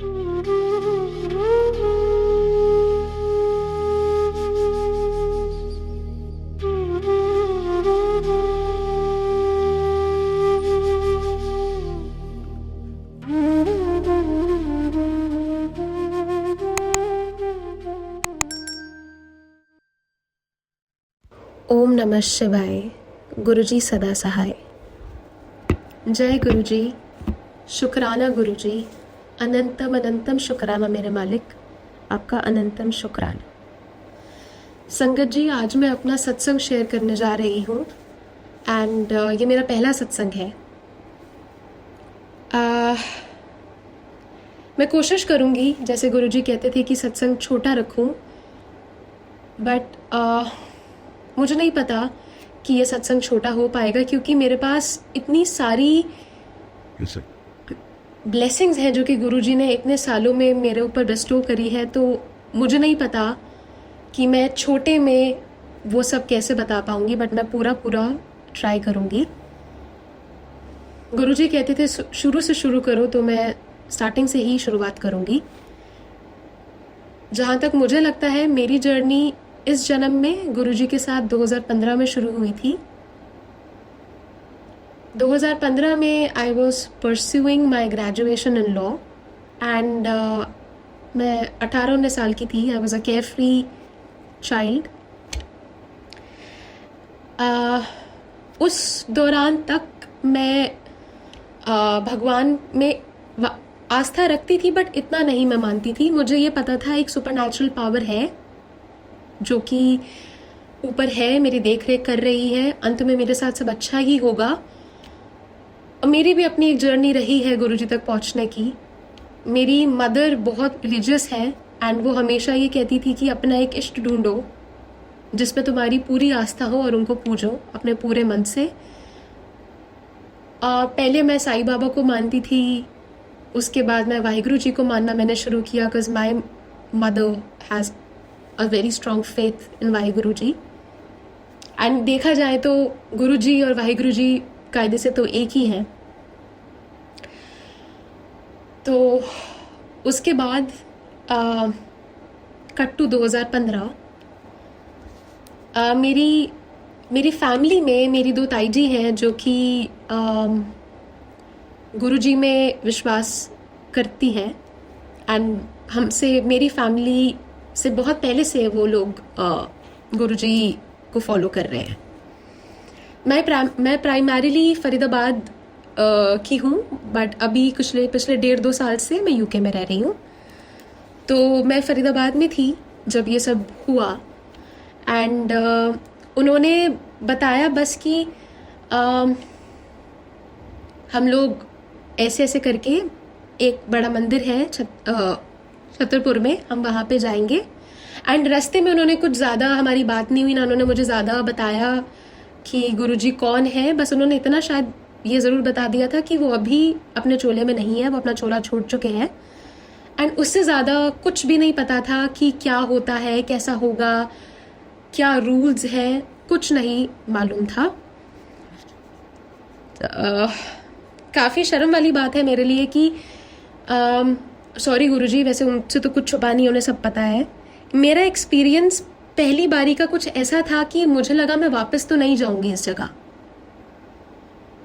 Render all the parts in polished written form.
ओम नमः शिवाय। गुरुजी सदा सहाय। जय गुरुजी। शुक्राना गुरुजी। अनंतम अनंतम शुक्राना मेरे मालिक, आपका अनंतम शुक्राना। संगत जी, आज मैं अपना सत्संग शेयर करने जा रही हूँ एंड ये मेरा पहला सत्संग है। मैं कोशिश करूँगी, जैसे गुरुजी कहते थे कि सत्संग छोटा रखूँ, बट मुझे नहीं पता कि ये सत्संग छोटा हो पाएगा, क्योंकि मेरे पास इतनी सारी ब्लेसिंग्स हैं जो कि गुरुजी ने इतने सालों में मेरे ऊपर बेस्टो करी है। तो मुझे नहीं पता कि मैं छोटे में वो सब कैसे बता पाऊंगी, बट मैं पूरा ट्राई करूंगी। गुरुजी कहते थे शुरू से शुरू करो, तो मैं स्टार्टिंग से ही शुरुआत करूंगी। जहाँ तक मुझे लगता है मेरी जर्नी इस जन्म में गुरुजी के साथ 2015 में शुरू हुई थी। 2015 में I was pursuing my graduation in law and मैं 18-19 साल की थी। I was a care free child. उस दौरान तक मैं भगवान में आस्था रखती थी, बट इतना नहीं मैं मानती थी। मुझे ये पता था एक सुपरनैचुरल पावर है जो कि ऊपर है, मेरी देख रेख कर रही है, अंत में मेरे साथ सब अच्छा ही होगा। मेरी भी अपनी एक जर्नी रही है गुरुजी तक पहुंचने की। मेरी मदर बहुत रिलीजियस है एंड वो हमेशा ये कहती थी कि अपना एक इष्ट ढूंढो जिसमें तुम्हारी पूरी आस्था हो और उनको पूजो अपने पूरे मन से। पहले मैं साईं बाबा को मानती थी, उसके बाद मैं वाहिगुरु जी को मानना मैंने शुरू किया, because my mother has a very strong faith in Waheguru ji. And देखा जाए तो गुरु जी और वाहिगुरु जी कायदे से तो एक ही हैं। तो उसके बाद कट टू 2015, मेरी फैमिली में मेरी 2 ताई जी हैं जो कि गुरु जी में विश्वास करती हैं एंड हमसे, मेरी फैमिली से बहुत पहले से वो लोग गुरुजी को फॉलो कर रहे हैं। मैं प्राइमरीली फरीदाबाद की हूँ, बट अभी पिछले 1.5-2 साल से मैं यूके में रह रही हूँ। तो मैं फरीदाबाद में थी जब ये सब हुआ एंड उन्होंने बताया बस कि हम लोग ऐसे ऐसे करके, एक बड़ा मंदिर है छतरपुर में, हम वहाँ पे जाएंगे। एंड रास्ते में उन्होंने कुछ ज़्यादा हमारी बात नहीं हुई ना, उन्होंने मुझे ज़्यादा बताया कि गुरुजी कौन है। बस उन्होंने इतना शायद ये ज़रूर बता दिया था कि वो अभी अपने चोले में नहीं है, वो अपना चोला छोड़ चुके हैं। एंड उससे ज़्यादा कुछ भी नहीं पता था कि क्या होता है, कैसा होगा, क्या रूल्स हैं, कुछ नहीं मालूम था। काफ़ी शर्म वाली बात है मेरे लिए कि सॉरी गुरुजी, वैसे उनसे तो कुछ छुपा नहीं, उन्हें सब पता है। मेरा एक्सपीरियंस पहली बारी का कुछ ऐसा था कि मुझे लगा मैं वापस तो नहीं जाऊंगी इस जगह।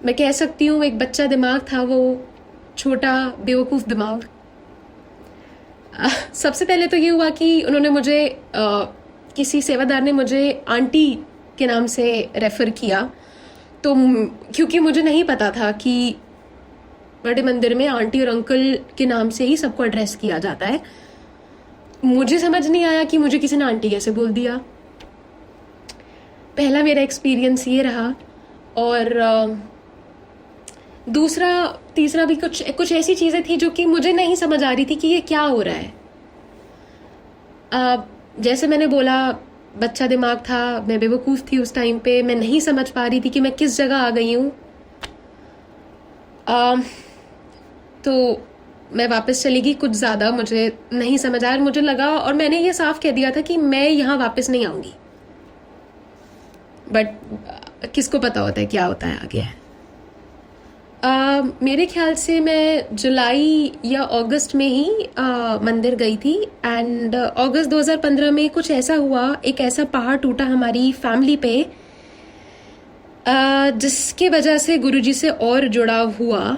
मैं कह सकती हूँ एक बच्चा दिमाग था वो, छोटा बेवकूफ़ दिमाग। सबसे पहले तो ये हुआ कि उन्होंने मुझे किसी सेवादार ने मुझे आंटी के नाम से रेफ़र किया। तो क्योंकि मुझे नहीं पता था कि बड़े मंदिर में आंटी और अंकल के नाम से ही सबको एड्रेस किया जाता है, मुझे समझ नहीं आया कि मुझे किसी ने आंटी कैसे बोल दिया। पहला मेरा एक्सपीरियंस ये रहा। और दूसरा तीसरा भी कुछ ऐसी चीज़ें थी जो कि मुझे नहीं समझ आ रही थी कि ये क्या हो रहा है। जैसे मैंने बोला, बच्चा दिमाग था, मैं बेवकूफ़ थी उस टाइम पे, मैं नहीं समझ पा रही थी कि मैं किस जगह आ गई हूँ। तो मैं वापस चली गई। कुछ ज़्यादा मुझे नहीं समझ आया, मुझे लगा, और मैंने ये साफ कह दिया था कि मैं यहाँ वापस नहीं आऊँगी। बट किसको पता होता है क्या होता है आगे। मेरे ख्याल से मैं जुलाई या अगस्त में ही मंदिर गई थी। एंड अगस्त 2015 में कुछ ऐसा हुआ, एक ऐसा पहाड़ टूटा हमारी फैमिली पे, जिसकी वजह से गुरुजी से और जुड़ाव हुआ।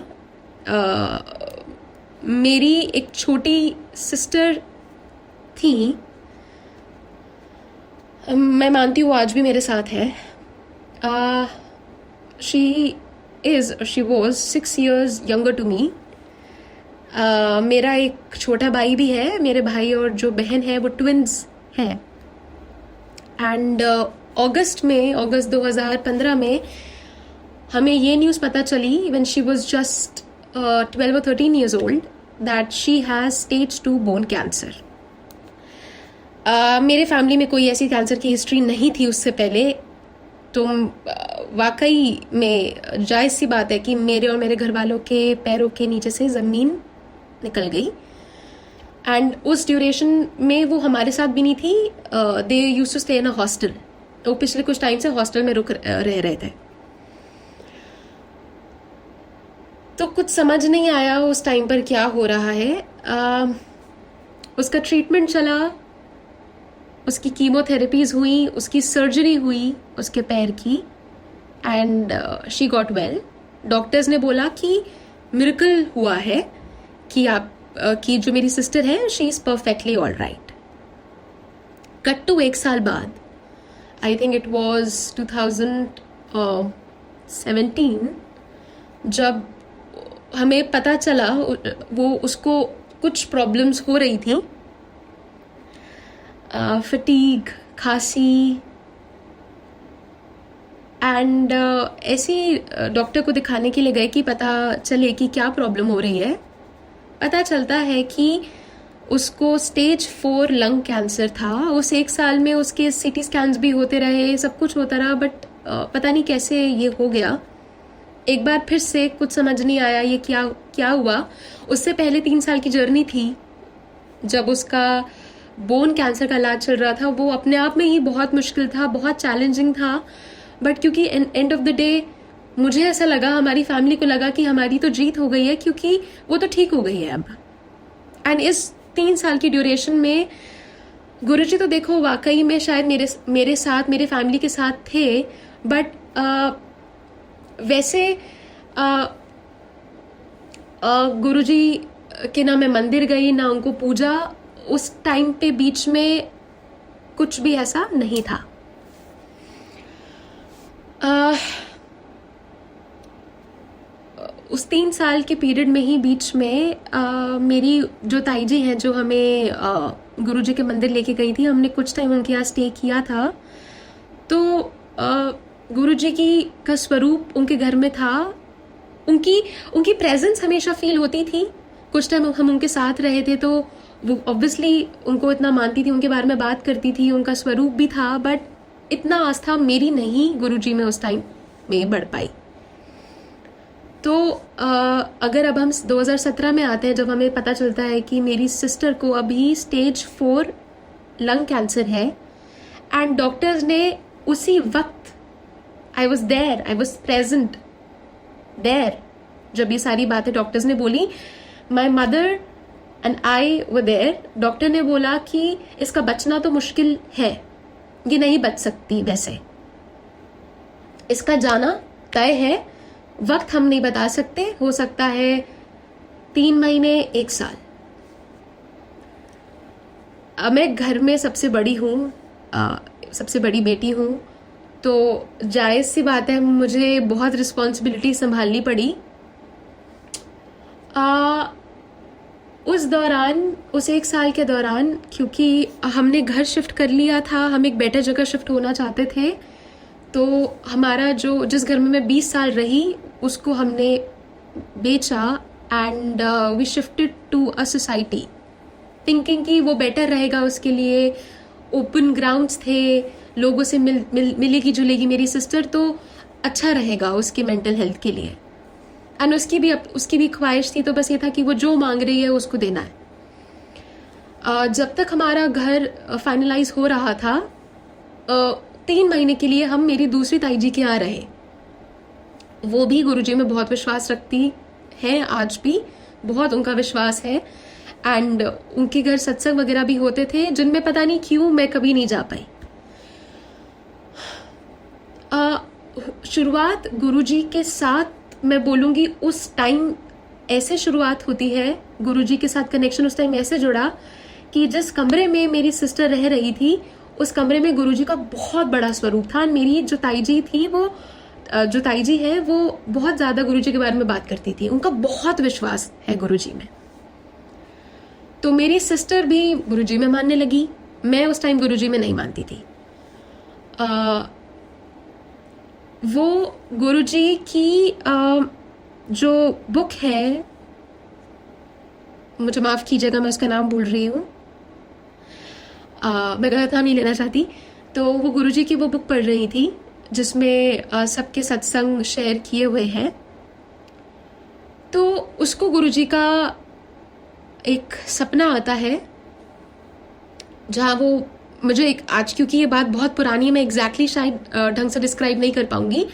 मेरी एक छोटी सिस्टर थी, मैं मानती हूँ आज भी मेरे साथ है। She was 6 years younger to me। मेरा एक छोटा भाई भी है, मेरे भाई और जो बहन है वो ट्विन्स हैं। एंड अगस्त 2015 में हमें ये न्यूज़ पता चली when she was just 12 or 13 years old that she has stage 2 bone cancer. मेरे फैमिली में कोई ऐसी कैंसर की हिस्ट्री नहीं थी उससे पहले, तो वाकई में जायज़ सी बात है कि मेरे और मेरे घर वालों के पैरों के नीचे से ज़मीन निकल गई। एंड उस ड्यूरेशन में वो हमारे साथ भी नहीं थी। They used to stay in a hostel. वो पिछले कुछ टाइम से हॉस्टल में रह रहे थे। तो कुछ समझ नहीं आया उस टाइम पर क्या हो रहा है। उसका ट्रीटमेंट चला, उसकी कीमोथेरेपीज़ हुई, उसकी सर्जरी हुई उसके पैर की, and she got well. Doctors ने बोला कि मिरेकल हुआ है कि जो मेरी सिस्टर है she is perfectly all right. Cut to 1 साल बाद, आई थिंक इट वॉज 2017, जब हमें पता चला उसको कुछ प्रॉब्लम्स हो रही थी, फटीग, खांसी, एंड ऐसे डॉक्टर को दिखाने के लिए गए कि पता चले कि क्या प्रॉब्लम हो रही है। पता चलता है कि उसको स्टेज 4 लंग कैंसर था। उस 1 साल में उसके सीटी स्कैन्स भी होते रहे, सब कुछ होता रहा, बट पता नहीं कैसे ये हो गया। एक बार फिर से कुछ समझ नहीं आया ये क्या हुआ। उससे पहले 3 साल की जर्नी थी जब उसका बोन कैंसर का इलाज चल रहा था। वो अपने आप में ही बहुत मुश्किल था, बहुत चैलेंजिंग था, बट क्योंकि एंड ऑफ द डे मुझे ऐसा लगा, हमारी फैमिली को लगा कि हमारी तो जीत हो गई है, क्योंकि वो तो ठीक हो गई है अब। एंड इस 3 साल की ड्यूरेशन में गुरुजी तो देखो वाकई में शायद मेरे साथ, मेरे फैमिली के साथ थे, बट वैसे गुरुजी के ना मैं मंदिर गई ना उनको पूजा। उस टाइम पे बीच में कुछ भी ऐसा नहीं था। उस 3 साल के पीरियड में ही बीच में मेरी जो ताई जी हैं, जो हमें गुरुजी के मंदिर लेके गई थी, हमने कुछ टाइम उनके यहाँ स्टे किया था। तो गुरुजी का स्वरूप उनके घर में था। उनकी प्रेजेंस हमेशा फील होती थी। कुछ टाइम हम उनके साथ रहे थे, तो वो ऑब्वियसली उनको इतना मानती थी, उनके बारे में बात करती थी, उनका स्वरूप भी था, बट इतना आस्था मेरी नहीं गुरुजी में उस टाइम में बढ़ पाई। तो अगर अब हम 2017 में आते हैं, जब हमें पता चलता है कि मेरी सिस्टर को अभी स्टेज 4 लंग कैंसर है, एंड डॉक्टर्स ने उसी वक्त, I was there, I was present there, जब ये सारी बातें डॉक्टर्स ने बोली, my mother and I were there. Doctor ने बोला कि इसका बचना तो मुश्किल है, ये नहीं बच सकती, वैसे इसका जाना तय है। वक्त हम नहीं बता सकते, हो सकता है 3 महीने, 1 साल। मैं घर में सबसे बड़ी हूँ, सबसे बड़ी बेटी हूँ, तो जायज़ सी बात है मुझे बहुत रिस्पॉन्सिबिलिटी संभालनी पड़ी। उस दौरान, उस 1 साल के दौरान, क्योंकि हमने घर शिफ्ट कर लिया था, हम एक बेटर जगह शिफ्ट होना चाहते थे, तो हमारा जिस घर में मैं 20 साल रही उसको हमने बेचा, and we shifted to a society, thinking कि वो बेटर रहेगा उसके लिए। ओपन ग्राउंड्स थे, लोगों से मिलेगी जुलेगी मेरी सिस्टर, तो अच्छा रहेगा उसकी मेंटल हेल्थ के लिए। एंड उसकी भी ख्वाहिश थी, तो बस ये था कि वो जो मांग रही है उसको देना है। जब तक हमारा घर फाइनलाइज हो रहा था, 3 महीने के लिए हम मेरी दूसरी ताई जी के यहाँ रहे। वो भी गुरुजी में बहुत विश्वास रखती हैं, आज भी बहुत उनका विश्वास है। एंड उनके घर सत्संग वगैरह भी होते थे जिनमें पता नहीं क्यों मैं कभी नहीं जा पाई। शुरुआत गुरुजी के साथ मैं बोलूँगी उस टाइम ऐसे शुरुआत होती है, गुरुजी के साथ कनेक्शन उस टाइम ऐसे जुड़ा कि जिस कमरे में मेरी सिस्टर रह रही थी उस कमरे में गुरुजी का बहुत बड़ा स्वरूप था। मेरी जो ताई जी थी, वो जो ताई जी है वो बहुत ज़्यादा गुरुजी के बारे में बात करती थी, उनका बहुत विश्वास है गुरुजी में। तो मेरी सिस्टर भी गुरुजी में मानने लगी, मैं उस टाइम गुरुजी में नहीं मानती थी। वो गुरुजी की जो बुक है, मुझे माफ़ कीजिएगा मैं उसका नाम भूल रही हूँ, मैं गलत नाम नहीं लेना चाहती। तो वो गुरुजी की वो बुक पढ़ रही थी जिसमें सबके सत्संग शेयर किए हुए हैं। तो उसको गुरुजी का एक सपना आता है जहाँ वो मुझे एक आज, क्योंकि ये बात बहुत पुरानी है, मैं एग्जैक्टली शायद ढंग से डिस्क्राइब नहीं कर पाऊंगी,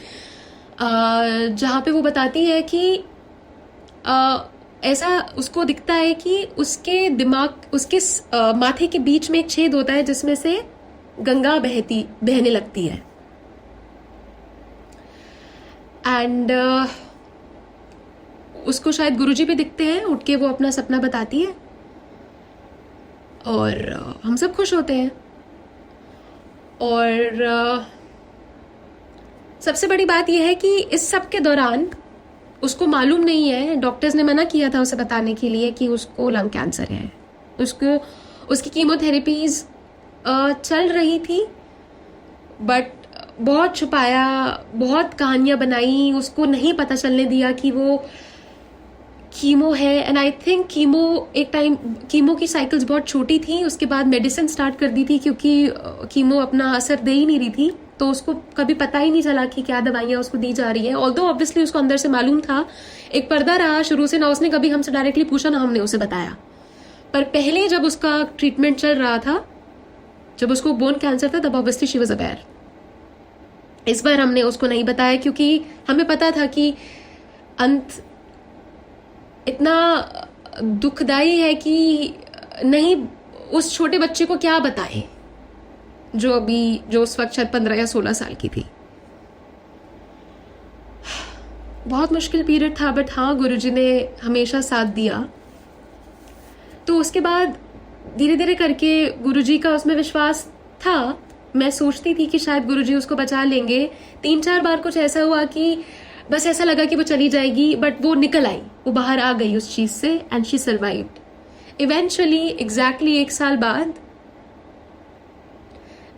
जहाँ पे वो बताती है कि ऐसा उसको दिखता है कि उसके दिमाग, उसके माथे के बीच में एक छेद होता है जिसमें से गंगा बहने लगती है। एंड उसको शायद गुरुजी भी दिखते हैं, उठ के वो अपना सपना बताती है और हम सब खुश होते हैं। और सबसे बड़ी बात यह है कि इस सब के दौरान उसको मालूम नहीं है, डॉक्टर्स ने मना किया था उसे बताने के लिए कि उसको लंग कैंसर है। उसकी कीमोथेरेपीज चल रही थी, बट बहुत छुपाया, बहुत कहानियां बनाई, उसको नहीं पता चलने दिया कि वो कीमो है। एंड आई थिंक कीमो की साइकिल्स बहुत छोटी थी, उसके बाद मेडिसिन स्टार्ट कर दी थी क्योंकि कीमो अपना असर दे ही नहीं रही थी, तो उसको कभी पता ही नहीं चला कि क्या दवाइयाँ उसको दी जा रही है। ऑल्दो ऑब्वियसली उसको अंदर से मालूम था, एक पर्दा रहा शुरू से, ना उसने कभी हमसे डायरेक्टली पूछा ना हमने उसे बताया। पर पहले जब उसका ट्रीटमेंट चल रहा था, जब उसको बोन कैंसर था, तब ऑब्वियसली शी वाज अवेयर। इस बार हमने उसको नहीं बताया क्योंकि हमें पता था कि अंत इतना दुखदाई है कि नहीं, उस छोटे बच्चे को क्या बताए जो उस वक्त शायद 15 या 16 साल की थी। बहुत मुश्किल पीरियड था, बट हाँ, गुरुजी ने हमेशा साथ दिया। तो उसके बाद धीरे धीरे करके गुरुजी का उसमें विश्वास था। मैं सोचती थी कि शायद गुरुजी उसको बचा लेंगे। 3-4 बार कुछ ऐसा हुआ कि बस ऐसा लगा कि वो चली जाएगी, बट वो निकल आई, वो बाहर आ गई उस चीज से, and she survived. Eventually exactly 1 साल बाद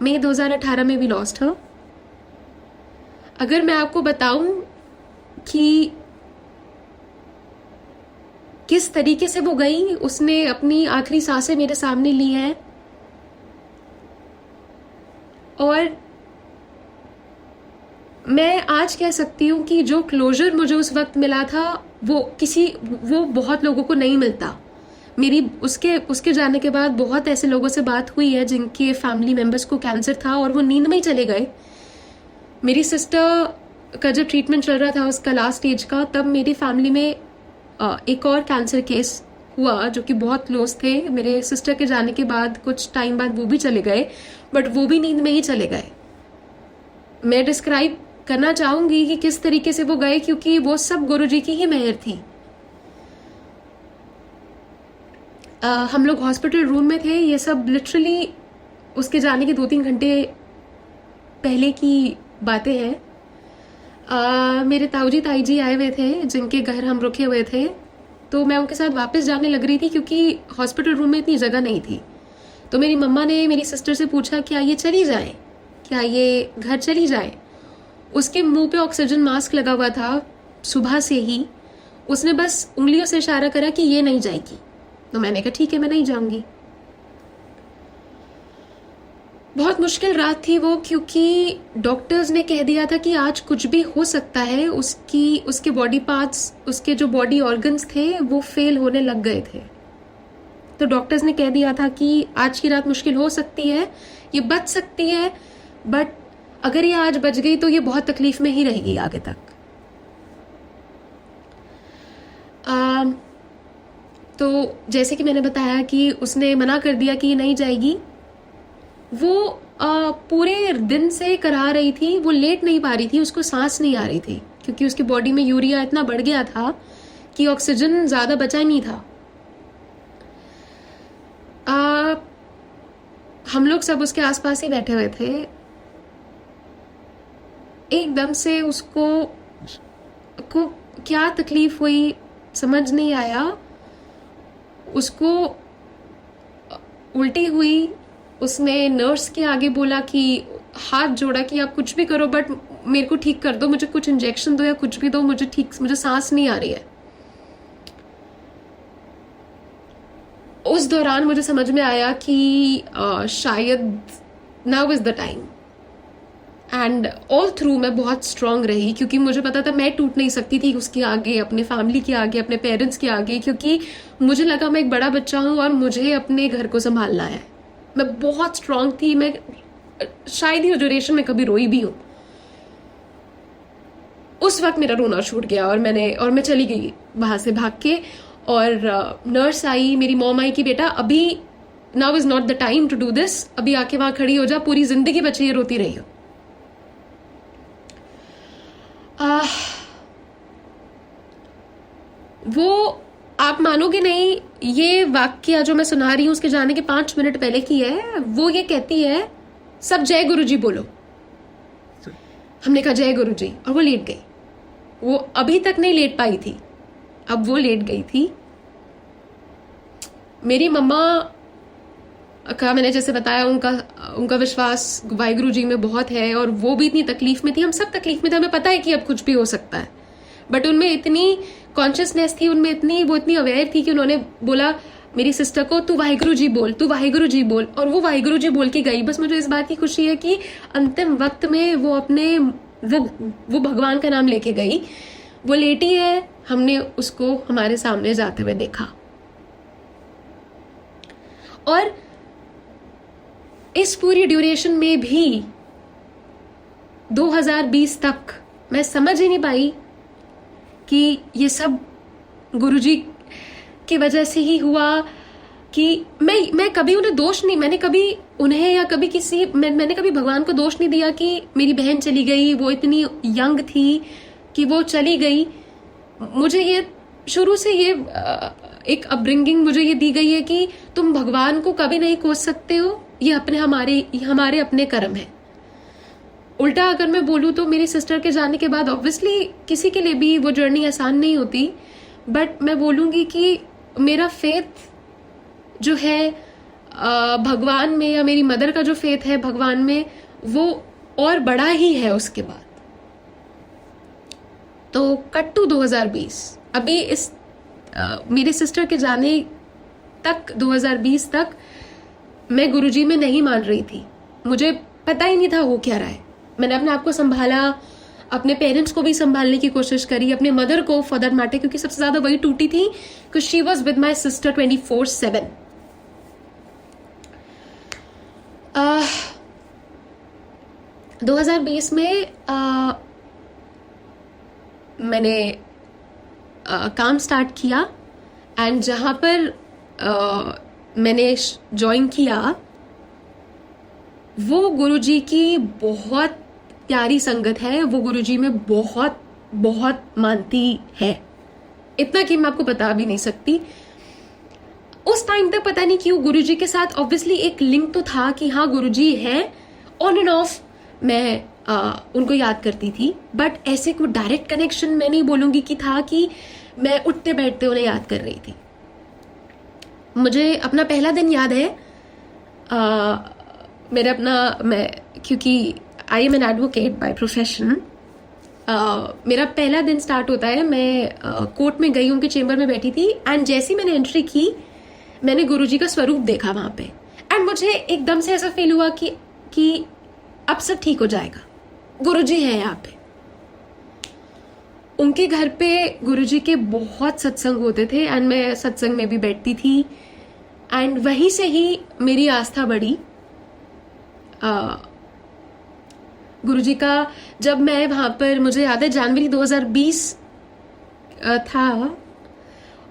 मई 2018 में वी लॉस्ट हर। अगर मैं आपको बताऊं कि किस तरीके से वो गई, उसने अपनी आखिरी सांसें मेरे सामने ली हैं, और मैं आज कह सकती हूँ कि जो क्लोजर मुझे उस वक्त मिला था वो बहुत लोगों को नहीं मिलता। मेरी उसके जाने के बाद बहुत ऐसे लोगों से बात हुई है जिनके फैमिली मेंबर्स को कैंसर था और वो नींद में ही चले गए। मेरी सिस्टर का जब ट्रीटमेंट चल रहा था उसका लास्ट स्टेज का, तब मेरी फैमिली में एक और कैंसर केस हुआ जो कि बहुत क्लोज थे। मेरे सिस्टर के जाने के बाद कुछ टाइम बाद वो भी चले गए, बट वो भी नींद में ही चले गए। मैं डिस्क्राइब करना चाहूंगी कि किस तरीके से वो गए, क्योंकि वो सब गुरुजी की ही मेहर थी। हम लोग हॉस्पिटल रूम में थे, ये सब लिटरली उसके जाने के 2-3 घंटे पहले की बातें हैं। मेरे ताऊजी ताई जी आए हुए थे जिनके घर हम रुके हुए थे, तो मैं उनके साथ वापस जाने लग रही थी क्योंकि हॉस्पिटल रूम में इतनी जगह नहीं थी। तो मेरी मम्मा ने मेरी सिस्टर से पूछा क्या ये चली जाए, क्या ये घर चली जाए। उसके मुंह पे ऑक्सीजन मास्क लगा हुआ था सुबह से ही, उसने बस उंगलियों से इशारा करा कि ये नहीं जाएगी। तो मैंने कहा ठीक है, मैं नहीं जाऊंगी। बहुत मुश्किल रात थी वो, क्योंकि डॉक्टर्स ने कह दिया था कि आज कुछ भी हो सकता है। उसके बॉडी पार्ट्स, उसके जो बॉडी ऑर्गन्स थे वो फेल होने लग गए थे। तो डॉक्टर्स ने कह दिया था कि आज की रात मुश्किल हो सकती है, ये बच सकती है, बट अगर ये आज बच गई तो ये बहुत तकलीफ में ही रहेगी आगे तक। तो जैसे कि मैंने बताया कि उसने मना कर दिया कि नहीं जाएगी। वो पूरे दिन से करा रही थी, वो लेट नहीं पा रही थी, उसको सांस नहीं आ रही थी क्योंकि उसकी बॉडी में यूरिया इतना बढ़ गया था कि ऑक्सीजन ज़्यादा बचा नहीं था। हम लोग सब उसके आसपास ही बैठे हुए थे। एकदम से उसको को क्या तकलीफ हुई समझ नहीं आया। उसको उल्टी हुई, उसने नर्स के आगे बोला कि हाथ जोड़ा कि आप कुछ भी करो बट मेरे को ठीक कर दो, मुझे कुछ इंजेक्शन दो या कुछ भी दो, मुझे सांस नहीं आ रही है। उस दौरान मुझे समझ में आया कि शायद now is the time. And all through मैं बहुत स्ट्रांग रही क्योंकि मुझे पता था मैं टूट नहीं सकती थी उसके आगे, अपने फैमिली के आगे, अपने पेरेंट्स के आगे, क्योंकि मुझे लगा मैं एक बड़ा बच्चा हूँ और मुझे अपने घर को संभालना है। मैं बहुत स्ट्रांग थी। मैं शायद ही ड्यूरेशन में कभी रोई भी हूँ। उस वक्त मेरा रोना छूट गया और मैं चली गई वहां से भाग के। और नर्स आई, मेरी मॉम आई कि बेटा अभी now is not the time to do this, अभी आके वहां खड़ी हो जा, पूरी जिंदगी बची है रोती रही हो। वो आप मानोगे नहीं, ये वाक्य जो मैं सुना रही हूं उसके जाने के 5 मिनट पहले की है। वो ये कहती है सब जय गुरु जी बोलो। हमने कहा जय गुरु जी, और वो लेट गई। वो अभी तक नहीं लेट पाई थी, अब वो लेट गई थी। मेरी मम्मा का मैंने जैसे बताया उनका विश्वास वाहिगुरु जी में बहुत है और वो भी इतनी तकलीफ में थी, हम सब तकलीफ में थे, हमें पता है कि अब कुछ भी हो सकता है, बट उनमें इतनी कॉन्शियसनेस थी, वो इतनी अवेयर थी कि उन्होंने बोला मेरी सिस्टर को तू वाहिगुरु जी बोल, तू वाहिगुरु जी बोल, और वो वाहिगुरु जी बोल के गई। बस मुझे इस बात की खुशी है कि अंतिम वक्त में वो अपने वो भगवान का नाम लेके गई। वो लेटी है, हमने उसको हमारे सामने जाते हुए देखा। और इस पूरी ड्यूरेशन में भी 2020 तक मैं समझ ही नहीं पाई कि ये सब गुरुजी की वजह से ही हुआ। कि मैं कभी उन्हें दोष नहीं, मैंने कभी उन्हें या कभी मैंने कभी भगवान को दोष नहीं दिया कि मेरी बहन चली गई, वो इतनी यंग थी कि वो चली गई। मुझे ये शुरू से ये एक अपब्रिंगिंग मुझे ये दी गई है कि तुम भगवान को कभी नहीं कोस सकते हो, ये हमारे अपने कर्म है। उल्टा अगर मैं बोलूँ तो मेरी सिस्टर के जाने के बाद ऑब्वियसली किसी के लिए भी वो जर्नी आसान नहीं होती, बट मैं बोलूँगी कि मेरा फेथ जो है भगवान में, या मेरी मदर का जो फेथ है भगवान में, वो और बड़ा ही है उसके बाद। तो कट टू 2020, अभी इस मेरे सिस्टर के जाने तक 2020 तक मैं गुरुजी में नहीं मान रही थी। मुझे पता ही नहीं था हो क्या रहा है। मैंने अपने आप को संभाला, अपने पेरेंट्स को भी संभालने की कोशिश करी, अपने मदर को फॉर दैट मैटर, क्योंकि सबसे ज्यादा वही टूटी थी, because she was with my sister 24/7। 2020 में मैंने काम स्टार्ट किया, एंड जहाँ पर मैंने ज्वाइन किया वो गुरुजी की बहुत प्यारी संगत है। वो गुरुजी में बहुत बहुत मानती है, इतना कि मैं आपको बता भी नहीं सकती। उस टाइम तक पता नहीं क्यों गुरुजी के साथ ऑब्वियसली एक लिंक तो था कि हाँ गुरुजी है, ऑन एंड ऑफ मैं उनको याद करती थी, बट ऐसे कोई डायरेक्ट कनेक्शन मैं नहीं बोलूंगी कि था कि मैं उठते बैठते उन्हें याद कर रही थी। मुझे अपना पहला दिन याद है, मैं क्योंकि I am an advocate by profession, मेरा पहला दिन स्टार्ट होता है, मैं कोर्ट में गई, उनके चेंबर में बैठी थी, एंड जैसे ही मैंने एंट्री की मैंने गुरुजी का स्वरूप देखा वहां पे, एंड मुझे एकदम से ऐसा फील हुआ कि अब सब ठीक हो जाएगा, गुरुजी है यहाँ पे। उनके घर पे गुरुजी के बहुत सत्संग होते थे, एंड मैं सत्संग में भी बैठती थी, एंड वहीं से ही मेरी आस्था बढ़ी। गुरुजी का जब मैं वहां पर, मुझे याद है जनवरी 2020 था,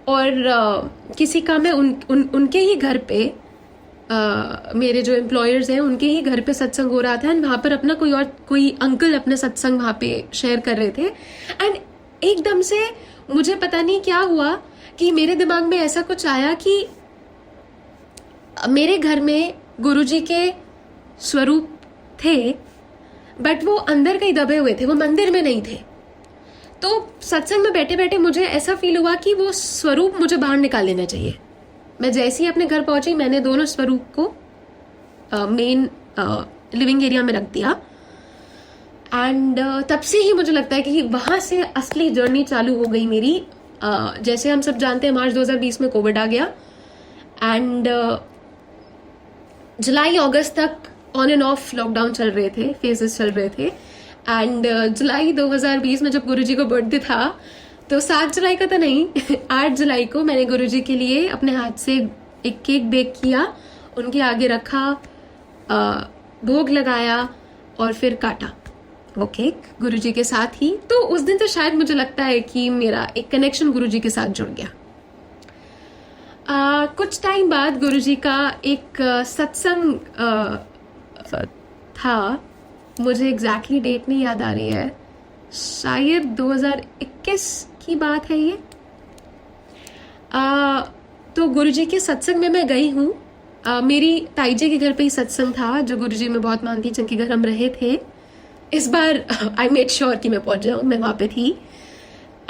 और किसी का मैं उनके ही घर पे मेरे जो एम्प्लॉयर्स हैं उनके ही घर पे सत्संग हो रहा था एंड वहाँ पर अपना कोई अंकल अपने सत्संग वहाँ पे शेयर कर रहे थे एंड एकदम से मुझे पता नहीं क्या हुआ कि मेरे दिमाग में ऐसा कुछ आया कि मेरे घर में गुरुजी के स्वरूप थे बट वो अंदर कहीं दबे हुए थे, वो मंदिर में नहीं थे। तो सत्संग में बैठे बैठे मुझे ऐसा फील हुआ कि वो स्वरूप मुझे बाहर निकाल लेना चाहिए। मैं जैसे ही अपने घर पहुंची मैंने दोनों स्वरूप को मेन लिविंग एरिया में रख दिया एंड तब से ही मुझे लगता है कि वहां से असली जर्नी चालू हो गई मेरी। जैसे हम सब जानते हैं मार्च 2020 में कोविड आ गया एंड जुलाई अगस्त तक ऑन एंड ऑफ लॉकडाउन चल रहे थे, फेजेस चल रहे थे एंड जुलाई 2020 में जब गुरुजी को बर्थडे था तो 7 जुलाई का तो नहीं 8 जुलाई को मैंने गुरुजी के लिए अपने हाथ से एक केक बेक किया, उनके आगे रखा, भोग लगाया और फिर काटा वो केक गुरुजी के साथ ही। तो उस दिन से शायद मुझे लगता है कि मेरा एक कनेक्शन गुरुजी के साथ जुड़ गया। कुछ टाइम बाद गुरुजी का एक सत्संग था, मुझे एग्जैक्टली डेट नहीं याद आ रही है, शायद 2021 की बात है ये। तो गुरुजी के सत्संग में मैं गई हूँ। मेरी ताईजी के घर पे ही सत्संग था जो गुरुजी में बहुत मानती, जिनके घर हम रहे थे। इस बार आई मेड श्योर कि मैं पहुंच जाऊँ, मैं वहाँ पे थी